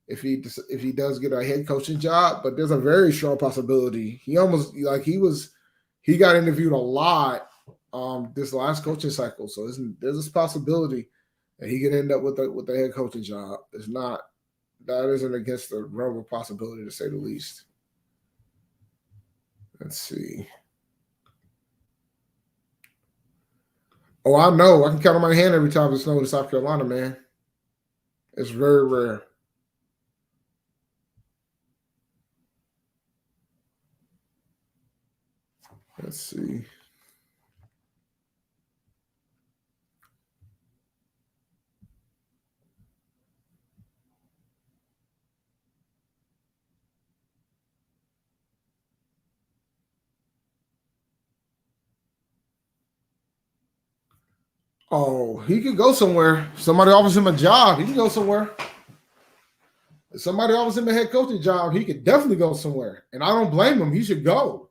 if he does get a head coaching job. But there's a very strong possibility he got interviewed a lot this last coaching cycle. So there's this possibility that he could end up with the head coaching job. That isn't against the realm of possibility, to say the least. Let's see. Oh, I know. I can count on my hand every time it snows in South Carolina, man. It's very rare. Let's see. Oh, he could go somewhere. Somebody offers him a job. He can go somewhere. If somebody offers him a head coaching job, he could definitely go somewhere. And I don't blame him. He should go.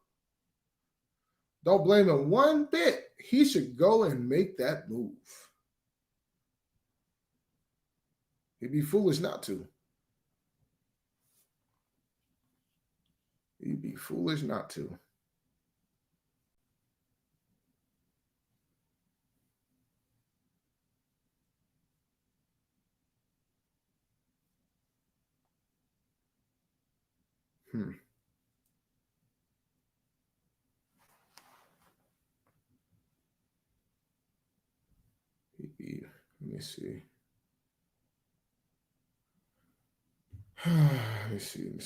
Don't blame him one bit. He should go and make that move. He'd be foolish not to. He'd be foolish not to. Let me see.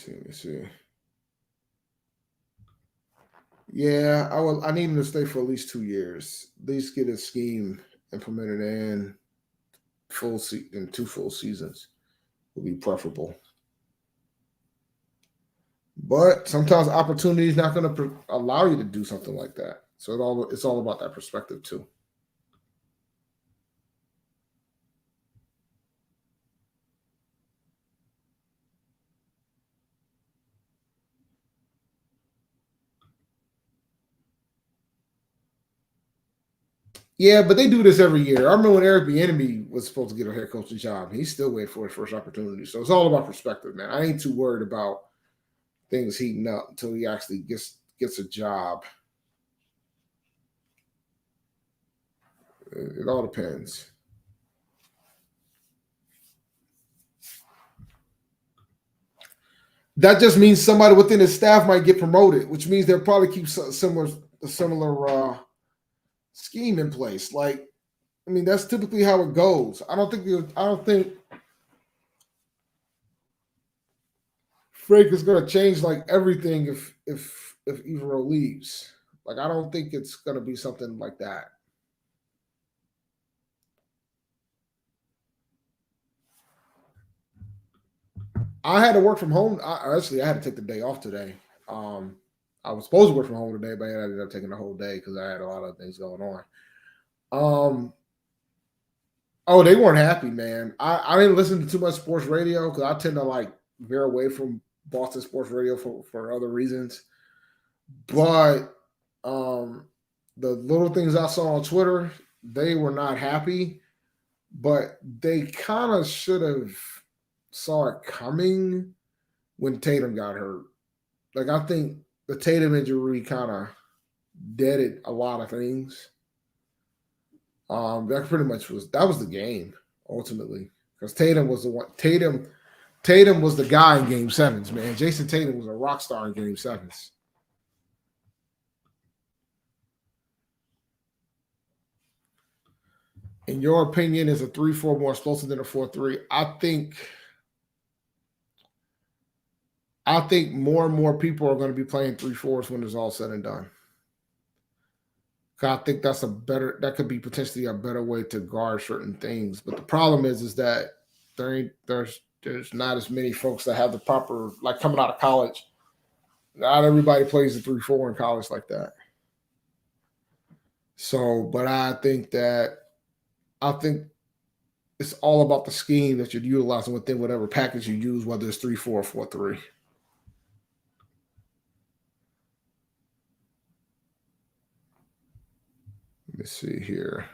Let me see. Yeah, I need him to stay for at least 2 years. At least get his scheme implemented in in 2 full seasons would be preferable. But sometimes opportunity is not going to allow you to do something like that. So it's all about that perspective too. Yeah, but they do this every year. I remember when Eric Bieniemy was supposed to get a head coaching job. He's still waiting for his first opportunity. So it's all about perspective, man. I ain't too worried about things heating up until he actually gets a job. It all depends. That just means somebody within his staff might get promoted, which means they'll probably keep a similar scheme in place. Like, I mean, that's typically how it goes. I don't think Frank is going to change like everything if Evero leaves. Like, I don't think it's going to be something like that. I had to work from home. I had to take the day off today. I was supposed to work from home today, but I ended up taking the whole day because I had a lot of things going on. Oh, they weren't happy, man. I didn't listen to too much sports radio because I tend to like veer away from Boston sports radio for other reasons. But the little things I saw on Twitter, they were not happy, but they kind of should have saw it coming when Tatum got hurt. Like, I think the Tatum injury kind of deaded a lot of things. That pretty much was the game ultimately because Tatum was the one. Tatum was the guy in Game Sevens, man. Jason Tatum was a rock star in Game Sevens. In your opinion, is a 3-4 more explosive than a 4-3? I think more and more people are going to be playing 3-4s when it's all said and done. I think that could be potentially a better way to guard certain things. But the problem is that there's not as many folks that have the proper, like coming out of college. Not everybody plays the 3-4 in college like that. So, but I think it's all about the scheme that you're utilizing within whatever package you use, whether it's 3-4 or 4-3. Let me see here.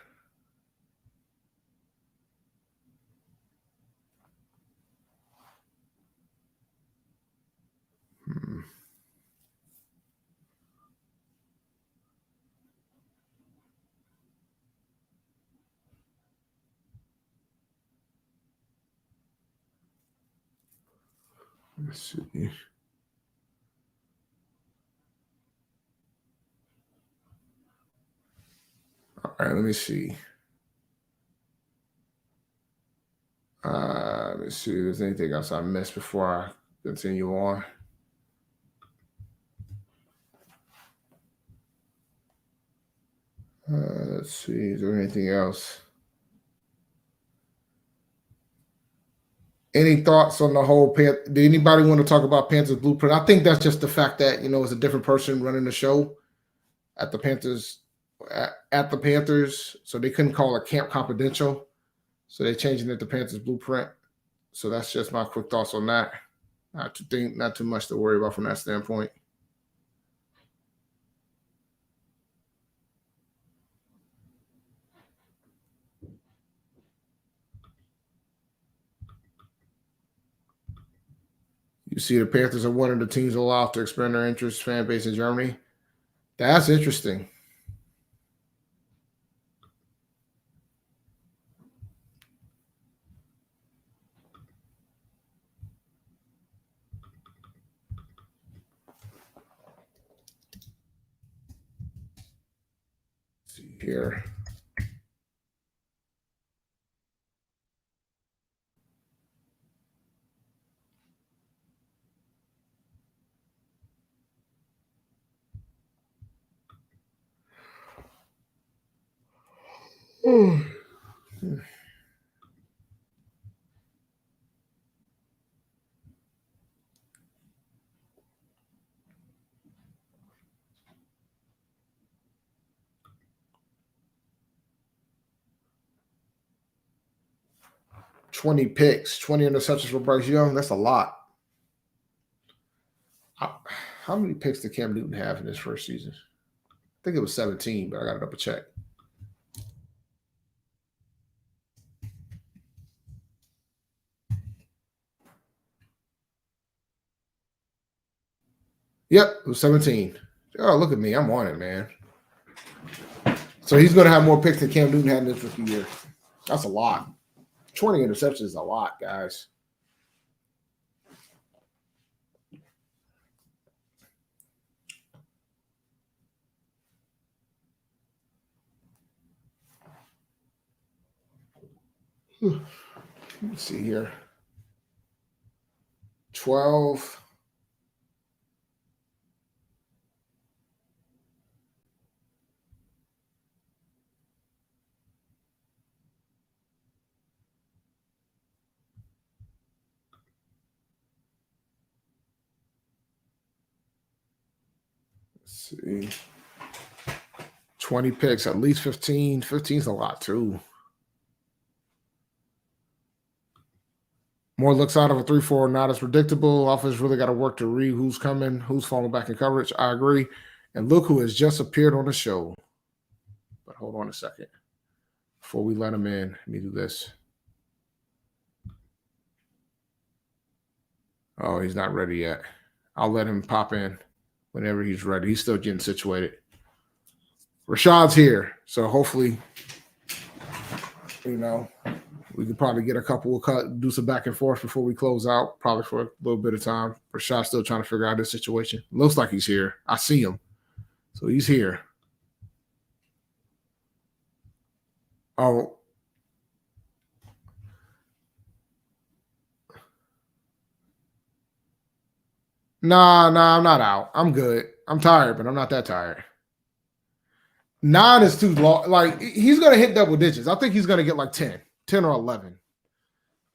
Let's see. All right, let me see. Let me see if there's anything else I missed before I continue on. Let's see. Is there anything else? Any thoughts on the whole Did anybody want to talk about Panthers blueprint? I think that's just the fact that it's a different person running the show at the Panthers. At the Panthers, so they couldn't call it Camp Confidential, so they're changing it to Panthers Blueprint. So that's just my quick thoughts on that. Not too much to worry about from that standpoint. You see, the Panthers are one of the teams allowed to expand their interest fan base in Germany. That's interesting. Let's see here. Oh. 20 picks, 20 interceptions for Bryce Young. That's a lot. How many picks did Cam Newton have in his first season? I think it was 17, but I got to double check. Yep, it was 17. Oh, look at me. I'm on it, man. So he's going to have more picks than Cam Newton had in this rookie year. That's a lot. 20 interceptions is a lot, guys. Let's see here. 12. Let's see. 20 picks, at least 15. 15 is a lot, too. More looks out of a 3-4, not as predictable. Offense really got to work to read who's coming, who's falling back in coverage. I agree. And look who has just appeared on the show. But hold on a second. Before we let him in, let me do this. Oh, he's not ready yet. I'll let him pop in whenever he's ready. He's still getting situated. Rashad's here. So hopefully, we could probably get a couple of do some back and forth before we close out, probably for a little bit of time. Rashad's still trying to figure out this situation. Looks like he's here. I see him. So he's here. Oh. Nah, I'm not out. I'm good. I'm tired, but I'm not that tired. 9 is too long. Like, he's going to hit double digits. I think he's going to get like 10 or 11.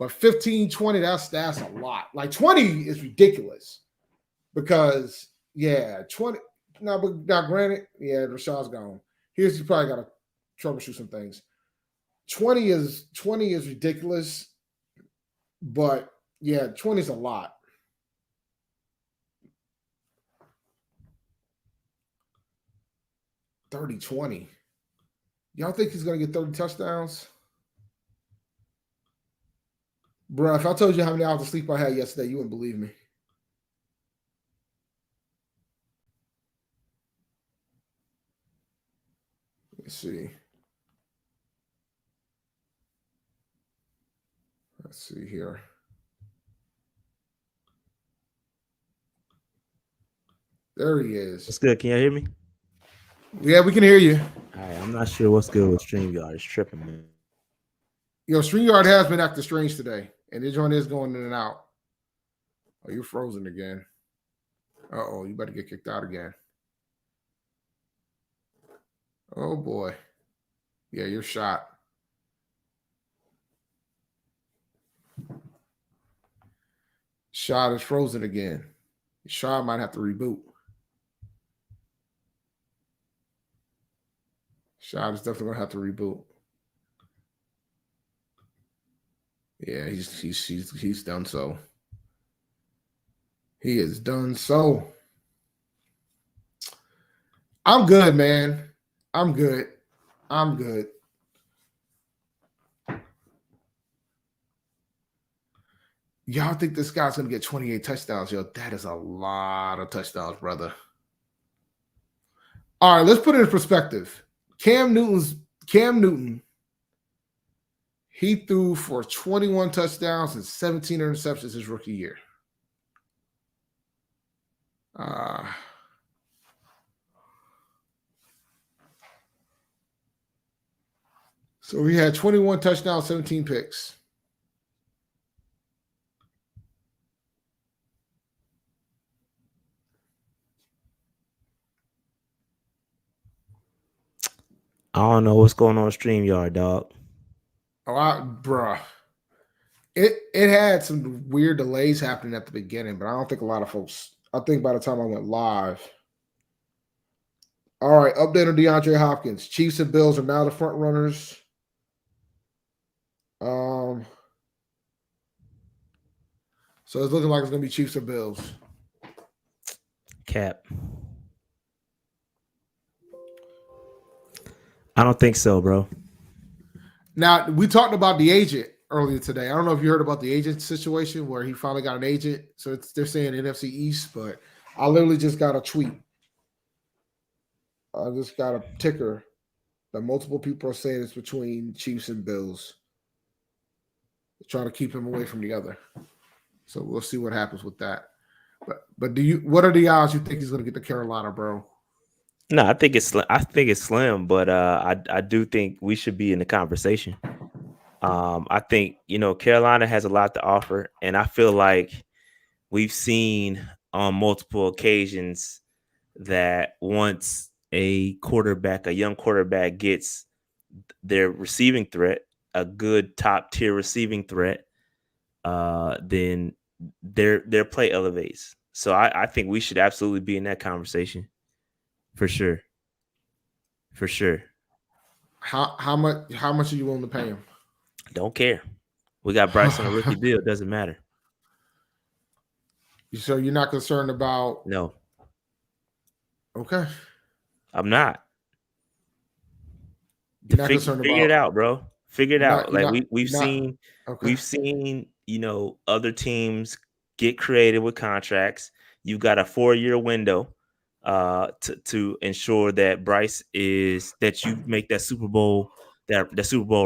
But 15, 20, that's a lot. Like 20 is ridiculous because, 20. Now, granted, Rashad's gone. You probably got to troubleshoot some things. 20 is ridiculous, but 20 is a lot. $30-20. Y'all think he's going to get 30 touchdowns? Bro, if I told you how many hours of sleep I had yesterday, you wouldn't believe me. Let's see. Let's see here. There he is. What's good? Can you hear me? Yeah, we can hear you. All right, I'm not sure what's good with StreamYard. It's tripping, man. StreamYard has been acting strange today, and this joint is going in and out. Oh, you're frozen again. Uh-oh, you better get kicked out again. Oh, boy. Yeah, you're shot. Shot is frozen again. Shot might have to reboot. Shot is definitely going to have to reboot. Yeah, he's done so. He is done so. I'm good, man. I'm good. Y'all think this guy's going to get 28 touchdowns? Yo, that is a lot of touchdowns, brother. All right, let's put it in perspective. Cam Newton, he threw for 21 touchdowns and 17 interceptions his rookie year. So he had 21 touchdowns, 17 picks. I don't know what's going on StreamYard, dog. Bruh. It had some weird delays happening at the beginning, but I don't think a lot of folks. I think by the time I went live. All right, update on DeAndre Hopkins. Chiefs and Bills are now the front runners. So it's looking like it's going to be Chiefs or Bills. Cap. I don't think so, bro. Now, we talked about the agent earlier today. I don't know if you heard about the agent situation where he finally got an agent. So they're saying NFC East, but I literally just got a tweet. I just got a ticker that multiple people are saying it's between Chiefs and Bills. They're trying to keep him away from the other. So we'll see what happens with that. But what are the odds you think he's going to get to Carolina, bro? No, I think it's slim, but I do think we should be in the conversation. I think Carolina has a lot to offer, and I feel like we've seen on multiple occasions that once a young quarterback gets their receiving threat, a good top tier receiving threat, then their play elevates. So I think we should absolutely be in that conversation. For sure. How much are you willing to pay him? Don't care. We got Bryce on a rookie deal. It doesn't matter. So you're not concerned about? No. Okay. I'm not. Figure it out, bro. Figure it out. Like we've seen other teams get creative with contracts. You've got a 4-year window to ensure that that you make that Super Bowl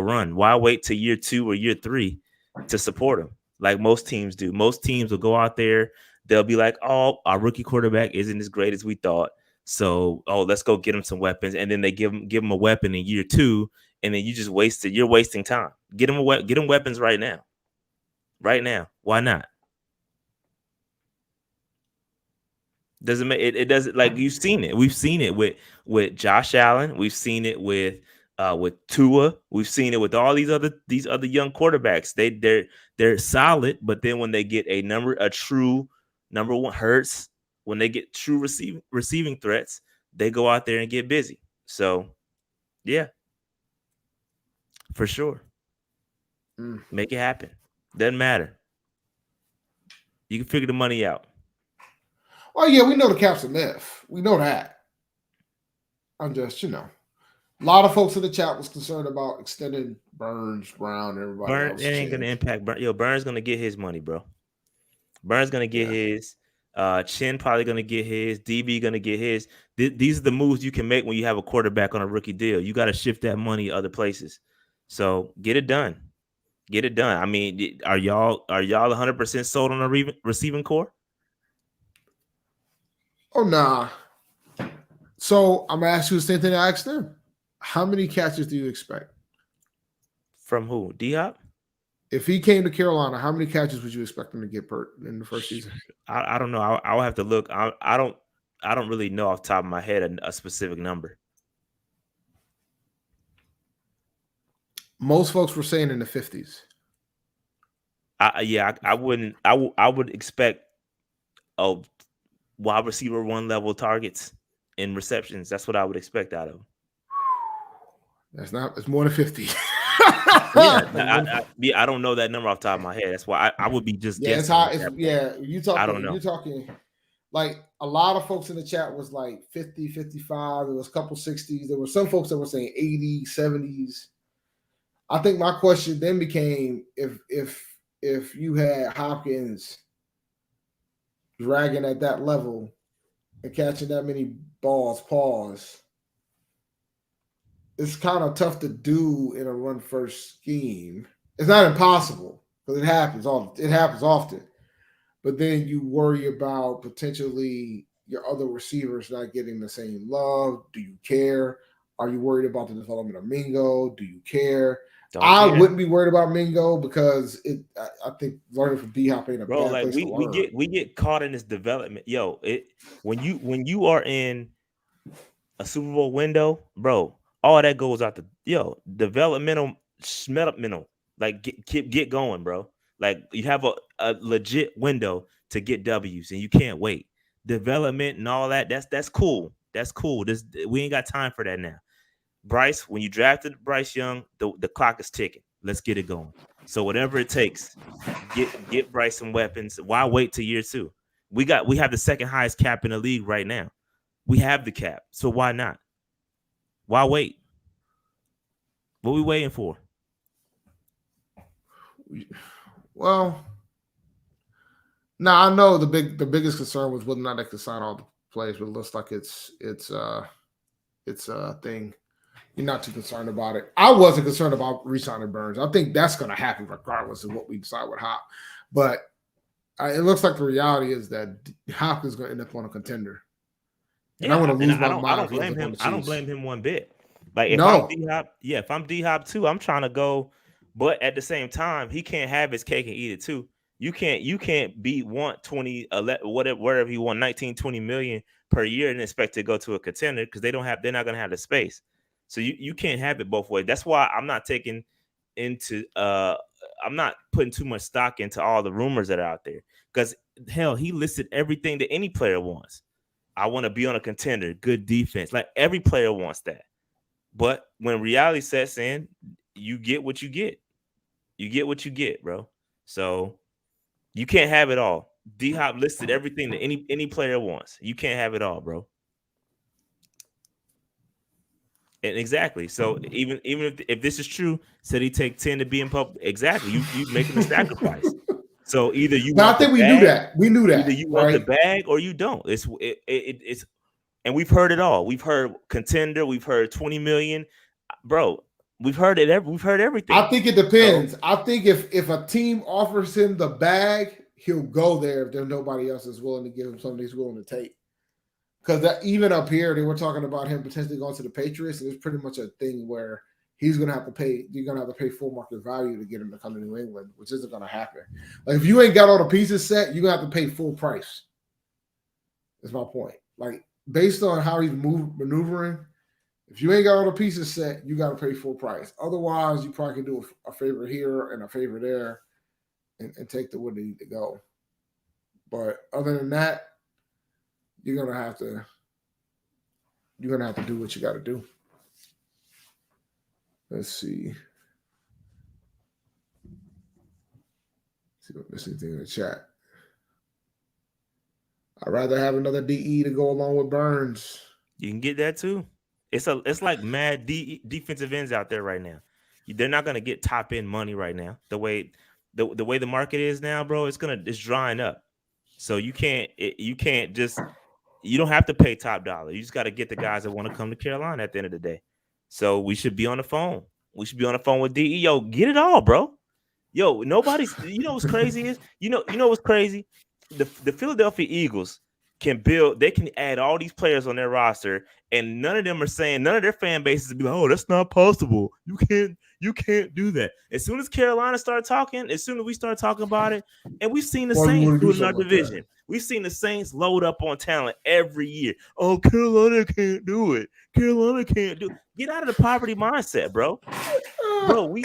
run. Why wait to year 2 or year 3 to support him like most teams do? Most teams will go out there, they'll be like, oh, our rookie quarterback isn't as great as we thought, so let's go get him some weapons, and then they give him a weapon in year 2, and then you're wasting time. Get him weapons right now. Why not? Doesn't make it doesn't, like, you've seen it. We've seen it with Josh Allen. We've seen it with Tua. We've seen it with all these other young quarterbacks. They're solid, but then when they get a true number one, Hurts, when they get true receiving threats, they go out there and get busy. So yeah, for sure. Make it happen. Doesn't matter. You can figure the money out. Oh, yeah, we know the cap's a myth. We know that. I'm just, a lot of folks in the chat was concerned about extending Burns, Brown, everybody else. It ain't going to impact Burns. Burns going to get his money, bro. Burns going to get his. Chin probably going to get his. DB going to get his. These are the moves you can make when you have a quarterback on a rookie deal. You got to shift that money other places. So get it done. I mean, are y'all 100% sold on a receiving core? Oh, nah. So I'm going to ask you the same thing I asked them. How many catches do you expect? From who? D-Hop? If he came to Carolina, how many catches would you expect him to get in the first season? I don't know. I'll have to look. I don't really know off the top of my head a specific number. Most folks were saying in the 50s. I wouldn't. I would expect wide receiver 1 level targets in receptions. That's what I would expect out of him. It's more than 50. I don't know that number off the top of my head. That's why I would be just guessing. You talking? I don't know. You're talking like a lot of folks in the chat was like 50, 55. There was a couple 60s. There were some folks that were saying 80, 70s. I think my question then became if if you had Hopkins dragging at that level and catching that many balls, pause, it's kind of tough to do in a run first scheme. It's not impossible because it happens often. But then you worry about potentially your other receivers not getting the same love. Do you care? Are you worried about the development of Mingo? Do you care? Don't I care. wouldn't be worried about Mingo because I think learning from D Hop ain't a Bro, bad like place to learn. we get caught in this development. Yo, it when you are in a Super Bowl window, bro, all that goes out the developmental, developmental. Like get going, bro. Like you have a legit window to get W's and you can't wait. Development and all that, that's cool. That's cool. This we ain't got time for that now. Bryce, when you drafted Bryce Young, the clock is ticking. Let's get it going. So whatever it takes, get Bryce some weapons. Why wait to year two? We have the second highest cap in the league right now. We have the cap, so why not? Why wait? What are we waiting for? Well, now I know the biggest concern was whether or not they could sign all the players, but it looks like it's a thing. You're not too concerned about it. I wasn't concerned about re-signing Burns. I think that's going to happen regardless of what we decide with Hop. But it looks like the reality is that Hop is going to end up on a contender, and I'm Yeah, going to and lose my I mind don't if he ends blame up on him. the I don't Chiefs. blame him one bit. Like if I'm No, D Hop, yeah, if I'm D Hop too, I'm trying to go. But at the same time, he can't have his cake and eat it too. You can't be want 20 whatever he want 19 20 million per year and expect to go to a contender because they're not gonna have the space. So you can't have it both ways. That's why I'm not taking into I'm not putting too much stock into all the rumors that are out there. Because hell, he listed everything that any player wants. I want to be on a contender, good defense. Like every player wants that. But when reality sets in, you get what you get. You get what you get, bro. So you can't have it all. D Hop listed everything that any player wants. You can't have it all, bro. And exactly. So even if this is true, said he take 10 to be in public. Exactly. You making a sacrifice. So either you but I want the think we knew bag, that. We knew either that, you want the right? bag or you don't. It's and we've heard it all. We've heard contender, we've heard 20 million. Bro, we've heard I everything. think it So depends. I think if a team offers him the bag, he'll go there if there's nobody else that's willing to give him something he's willing to take. Because that even up here, they were talking about him potentially going to the Patriots, and it's pretty much a thing where he's gonna have to pay. You're gonna have to pay full market value to get him to come to New England, which isn't gonna happen. Like if you ain't got all the pieces set, you're gonna have to pay full price. That's my point. Like based on how he's maneuvering, if you ain't got all the pieces set, you got to pay full price. Otherwise, you probably can do a favor here and a favor there, and take the where they need to go. But other than that, you're gonna have to do what you got to do. Let's see what missing thing in the chat. I'd rather have another DE to go along with Burns. you can get that too. It's like mad defensive ends out there right now. They're not gonna get top end money right now. The way the market is now, bro, it's drying up. So you can't just you don't have to pay top dollar. You just got to get the guys that want to come to Carolina at the end of the day. So we should be on the phone. We should be on the phone with DE. Yo, get it all, bro. Yo, nobody's. You know what's crazy is you know what's crazy. The Philadelphia Eagles can build. They can add all these players on their roster, and none of them are saying none of their fan bases be like, "Oh, that's not possible. You can't do that." As soon as Carolina start talking, as soon as we start talking about it, and we've seen the Why you Saints want to do do it in our something like that? division. We've seen the Saints load up on talent every year. Oh, Carolina can't do it. Carolina can't do. Get out of the poverty mindset, bro. Bro, we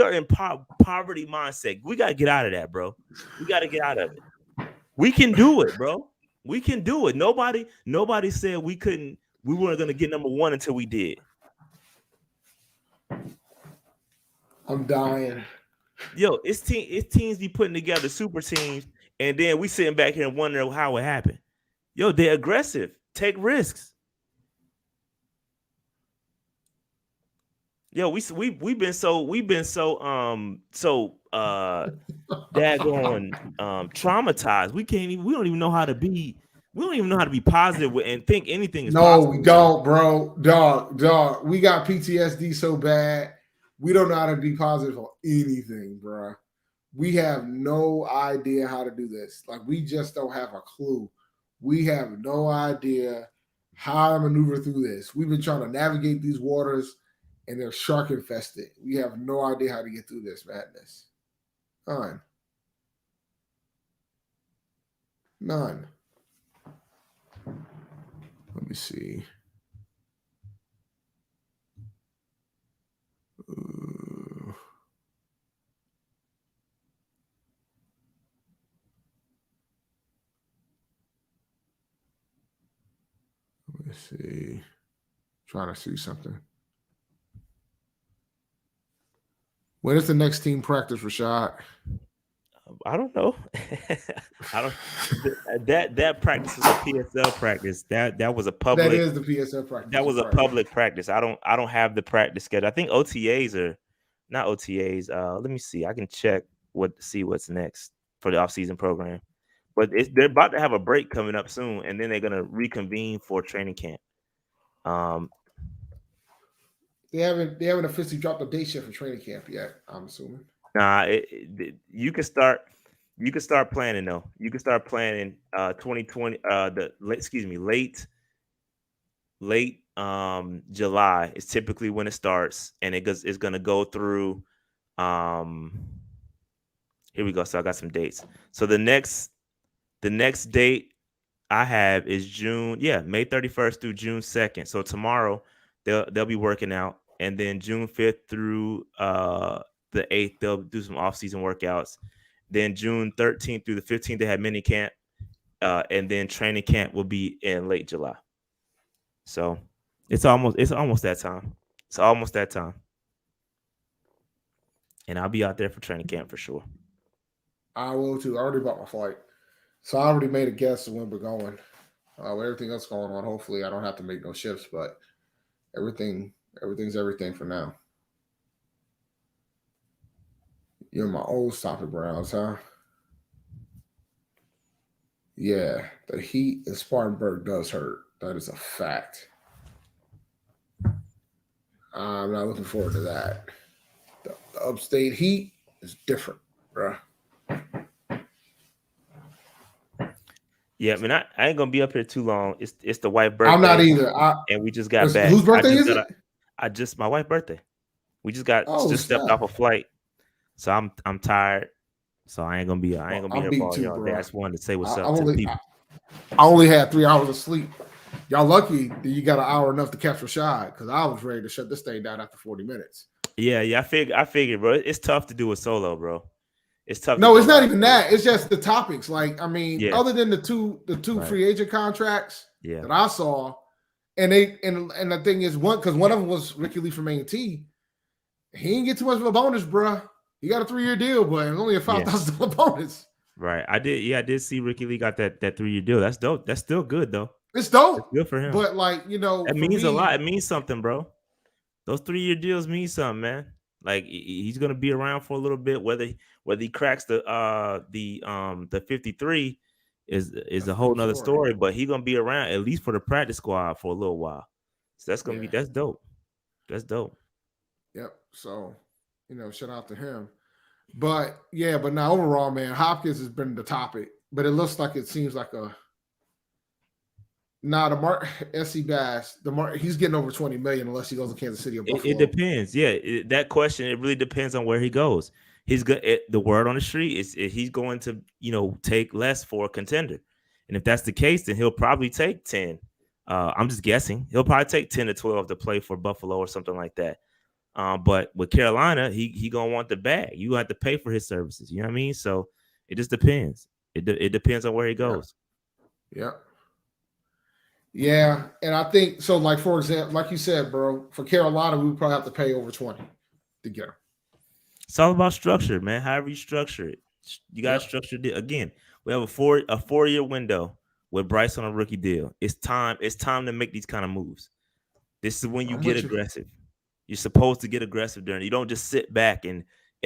are in poverty mindset. We gotta get out of that, bro. We gotta get out of it. We can do it, bro. We can do it. Nobody said we couldn't. We weren't gonna get number one until we did. I'm dying. Yo, it's teams be putting together super teams, and then we sitting back here and wondering how it happened. Yo, they're aggressive. Take risks. Yo, we've been so daggone traumatized. We don't even know how to be we don't even know how to be positive and think anything is No, we possible anymore. don't, bro. Dog. We got PTSD so bad. We don't know how to be positive on anything, bro. We have no idea how to do this. Like, we just don't have a clue. We have no idea how to maneuver through this. We've been trying to navigate these waters and they're shark infested. We have no idea how to get through this madness. None. None. Let me see. Uh, let me see. Trying to see something. When is the next team practice, Rashad? I don't know. I don't that practice was a PSL practice. That was a That public is the PSF practice. that You're was a right. public practice. I don't have the practice schedule. I think OTAs are not OTAs. Let me see. I can check see what's next for the offseason program. But they're about to have a break coming up soon, and then they're gonna reconvene for training camp. Um, They haven't officially dropped the date yet for training camp yet. I'm assuming. nah, you can start planning though. You can start planning 2020 excuse me, late July is typically when it starts, and it's gonna go through um here we go. So I got some dates. So the next date I have is June, yeah, May 31st through June 2nd. So tomorrow they'll be working out, and then June 5th through the 8th they'll do some off-season workouts. Then June 13th through the 15th they have mini camp, and then training camp will be in late July. So it's almost that time. It's almost that time, and I'll be out there for training camp for sure. I will too. I already bought my flight, so I already made a guess of when we're going. With everything else going on, hopefully I don't have to make no shifts. But everything, everything's everything for now. You're my old Stomping Browns, huh? Yeah, the heat in Spartanburg does hurt. That is a fact. I'm not looking forward to that. The upstate heat is different, bruh. Yeah, I mean, I ain't gonna be up here too long. It's the wife I'm not birthday, either. and we just got back. Whose birthday is it? I just my wife's birthday. We Oh just stepped off snap! a flight, so I'm tired. So I ain't Well, gonna be I'm here beat for too, all day. I bro. just wanted to say I, what's I up to the only I, people. I only had 3 hours of sleep. Y'all lucky that you got an hour enough to catch Rashad because I was ready to shut this thing down after 40 minutes. Yeah, I figured, bro. It's tough to do a solo, bro. It's tough to No, go it's not live even solo. that. It's just the topics. Like, I mean, Yeah, other than the two right. free agent contracts Yeah, that I saw, and the thing is because one of them was Ricky Lee from A&T. He didn't get too much of a bonus, bruh. He got a 3 year deal, but it's only a five yeah, thousand dollar bonus. right. I did. Yeah, I did see Ricky Lee got that 3 year deal. That's dope. That's still good though. It's That's dope, good for him. but like That for means a lot. me, It means something, bro. Those 3 year deals mean something, man. Like he's gonna be around for a little bit. Whether he cracks the 53 is that's a a whole different nother story. story. But he gonna be around at least for the practice squad for a little while. So Yeah, that's dope. That's dope. yep. So shout out to him. But yeah, but now overall, man, Hopkins has been the topic, but it seems like a the Mark SC Bass, he's getting over 20 million unless he goes to Kansas City or It Buffalo. depends. Yeah, that question it really depends on where he goes. He's good. The word on the street is he's going to take less for a contender, and if that's the case, then he'll probably take 10. I'm just guessing. He'll probably take 10 to 12 to play for Buffalo or something like that. But with Carolina, he gonna want the bag. You have to pay for his services. You know what I mean? So it just depends. It depends on where he Yeah, goes. yeah, yeah. And I think so. Like for example, like you said, bro, for Carolina, we would probably have to pay over 20 to get him. It's all about structure, man. However you structure it, you got to Yep, structure it. Again, we have a 4 year window with Bryce on a rookie deal. It's time. It's time to make these kind of moves. This is when you I'm get with you. aggressive. You're supposed to get aggressive during. You don't just sit back and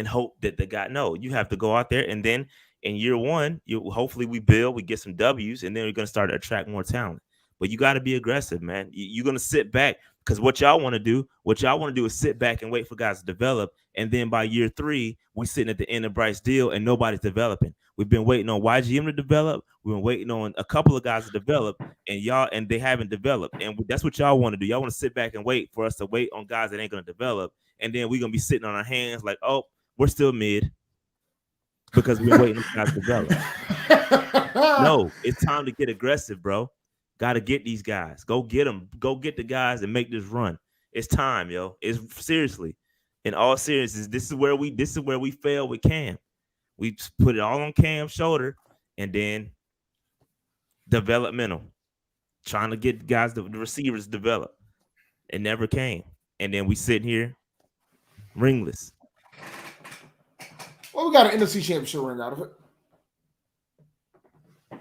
hope that the guy. No, you have to go out there, and then in year one, you hopefully we build, we get some W's, and then we're gonna start to attract more talent. But you got to be aggressive, man. You're gonna sit back because what y'all want to do is sit back and wait for guys to develop, and then by year 3, we're sitting at the end of Bryce's deal, and nobody's developing. We've been waiting on YGM to develop. We've been waiting on a couple of guys to develop, and they haven't developed. And that's what y'all want to do. Y'all want to sit back and wait for us to wait on guys that ain't gonna develop, and then we're gonna be sitting on our hands like, oh, we're still mid because we're waiting on guys to develop. No, it's time to get aggressive, bro. Got to get these guys. Go get them. Go get the guys and make this run. It's time, yo. It's seriously. In all seriousness, this is where we fail with Cam. We put it all on Cam's shoulder, and then developmental, trying to get guys, the receivers develop. It never came, and then we sit here ringless. Well, we got an NFC Championship ring out of it.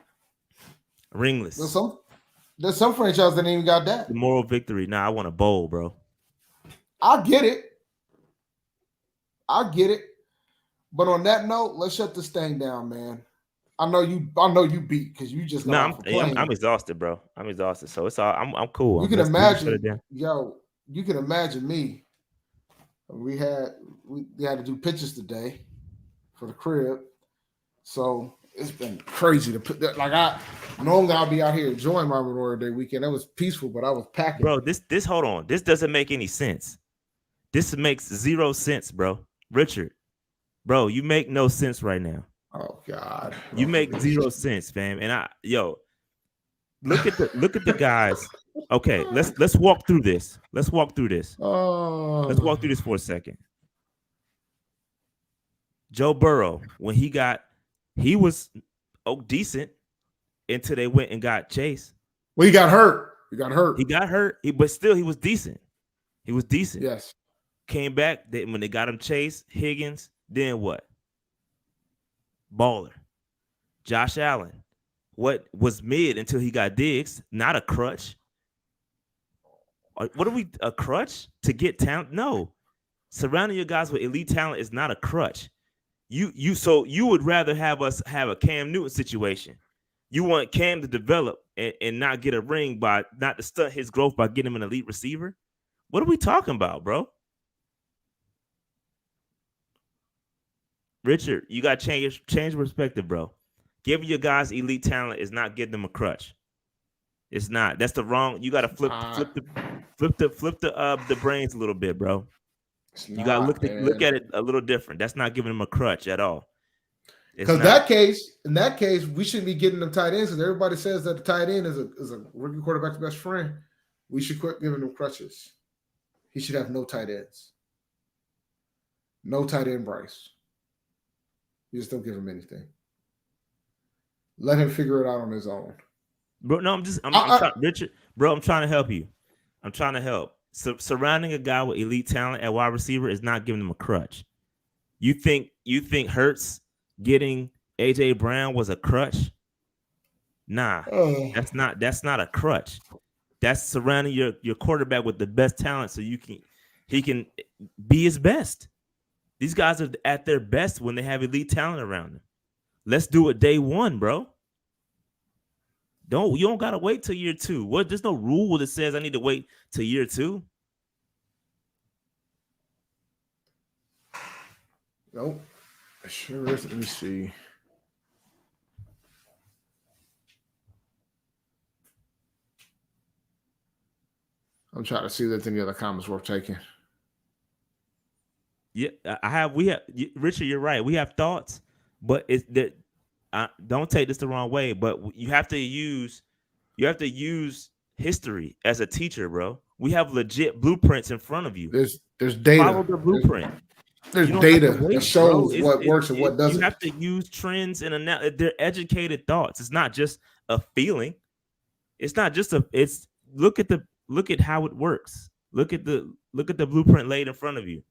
Ringless. There's some franchise that ain't even got that. The moral victory. Nah, I want a bowl, bro. I get it. But on that note, let's shut this thing down, man. I know you beat because you just got I'm exhausted, bro. I'm exhausted. So it's all I'm cool. You can imagine, you can imagine me. We had to do pictures today for the crib. So it's been crazy to put that. Like normally I'll be out here enjoying my Memorial Day weekend. That was peaceful, but I was packing. Bro, this hold on. This doesn't make any sense. This makes 0 sense, bro. Richard, bro, you make no sense right now. Oh God. You make 0 sense, fam. And look at the guys. Okay, let's walk through this. Let's walk through this for a second. Joe Burrow, when he was decent until they went and got Chase. Well, he got hurt. But still he was decent. Yes. Came back when they got him Chase, Higgins, then what? Baller. Josh Allen. What was mid until he got Diggs, not a crutch. What are we, a crutch to get talent? No. Surrounding your guys with elite talent is not a crutch. So you would rather have us have a Cam Newton situation. You want Cam to develop and not get a ring not to stunt his growth by getting him an elite receiver? What are we talking about, bro? Richard, you got to change perspective, bro. Giving your guys elite talent is not getting them a crutch. It's not. That's the wrong. You got to flip the brains a little bit, bro. You got to look at it a little different. That's not giving them a crutch at all. Because in that case, we shouldn't be getting them tight ends. Because everybody says that the tight end is a rookie quarterback's best friend. We should quit giving them crutches. He should have no tight ends. No tight end, Bryce. You just don't give him anything. Let him figure it out on his own. Bro, no, Richard, bro, I'm trying to help you. I'm trying to help. Surrounding a guy with elite talent at wide receiver is not giving him a crutch. You think Hurts getting AJ Brown was a crutch? Nah, that's not a crutch. That's surrounding your quarterback with the best talent so he can be his best. These guys are at their best when they have elite talent around them. Let's do it day one, bro. You don't gotta wait till year 2. What? There's no rule that says I need to wait till year 2. Nope. Sure is. Let me see. I'm trying to see if there's any other comments worth taking. Yeah, Richard, you're right. We have thoughts, but it's that. Don't take this the wrong way, but you have to use history as a teacher, bro. We have legit blueprints in front of you. There's data. Follow the blueprint. There's data that shows what works and what doesn't. You have to use trends and they're educated thoughts. It's not just a feeling. It's not just it's look at how it works. Look at the blueprint laid in front of you.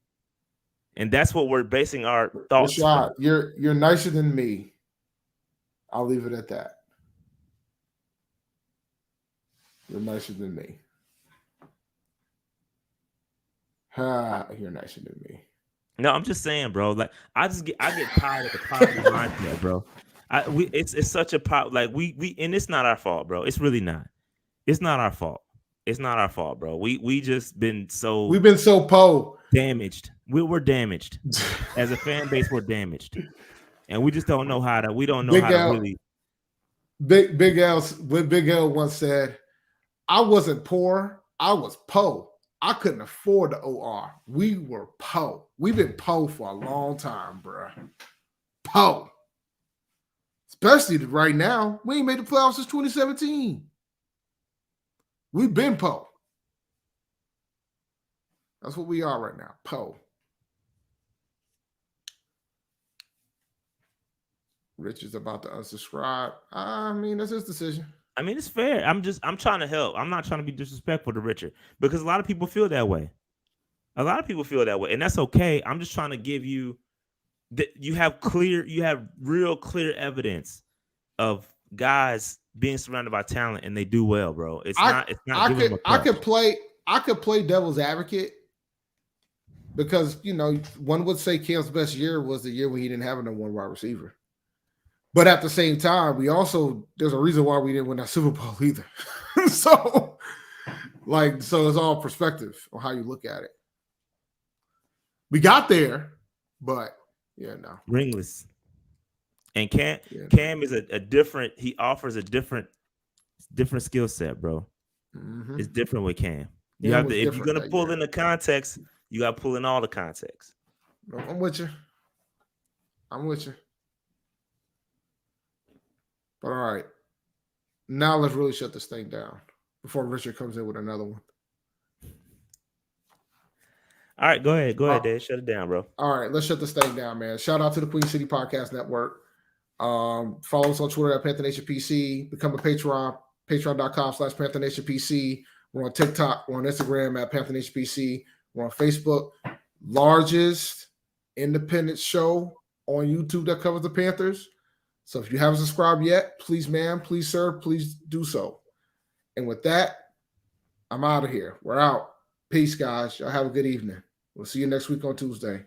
And that's what we're basing our thoughts on. You're nicer than me. I'll leave it at that. You're nicer than me. You're nicer than me. No, I'm just saying, bro. Like I get tired of the poverty mindset, bro. It's such a pop like we and it's not our fault, bro. It's really not. It's not our fault. It's not our fault, bro. We just been so We've been so damaged. We're damaged as a fan base. We're damaged, and we just don't know how to. We don't know Big how to L. really. Big L. What Big L once said, I wasn't poor. I was po. I couldn't afford the OR. We were po. We've been po for a long time, bro. Po. Especially right now. We ain't made the playoffs since 2017. We've been po. That's what we are right now. Po. Rich is about to unsubscribe. I mean, that's his decision. I mean, it's fair. I'm trying to help. I'm not trying to be disrespectful to Richard because a lot of people feel that way. A lot of people feel that way, and that's okay. I'm just trying to give you that you have real clear evidence of guys being surrounded by talent and they do well, bro. It's not giving them a crush. I could play devil's advocate because one would say Cam's best year was the year when he didn't have a number one wide receiver. But at the same time, there's a reason why we didn't win that Super Bowl either. so it's all perspective on how you look at it. We got there, but no. Ringless. And Cam is a different. He offers a different skill set, bro. Mm-hmm. It's different with Cam. You have to, if you're gonna pull in the context, you got to pull in all the context. I'm with you. But all right, now let's really shut this thing down before Richard comes in with another one. All right, go ahead, Dave. Shut it down, bro. All right, let's shut this thing down, man. Shout out to the Queen City Podcast Network. Follow us on Twitter at Panther Nation PC. Become a Patreon, patreon.com/Panther Nation PC. We're on TikTok. We're on Instagram at Panther Nation PC. We're on Facebook. Largest independent show on YouTube that covers the Panthers. So if you haven't subscribed yet, please, ma'am, please, sir, please do so. And with that, I'm out of here. We're out. Peace, guys. Y'all have a good evening. We'll see you next week on Tuesday.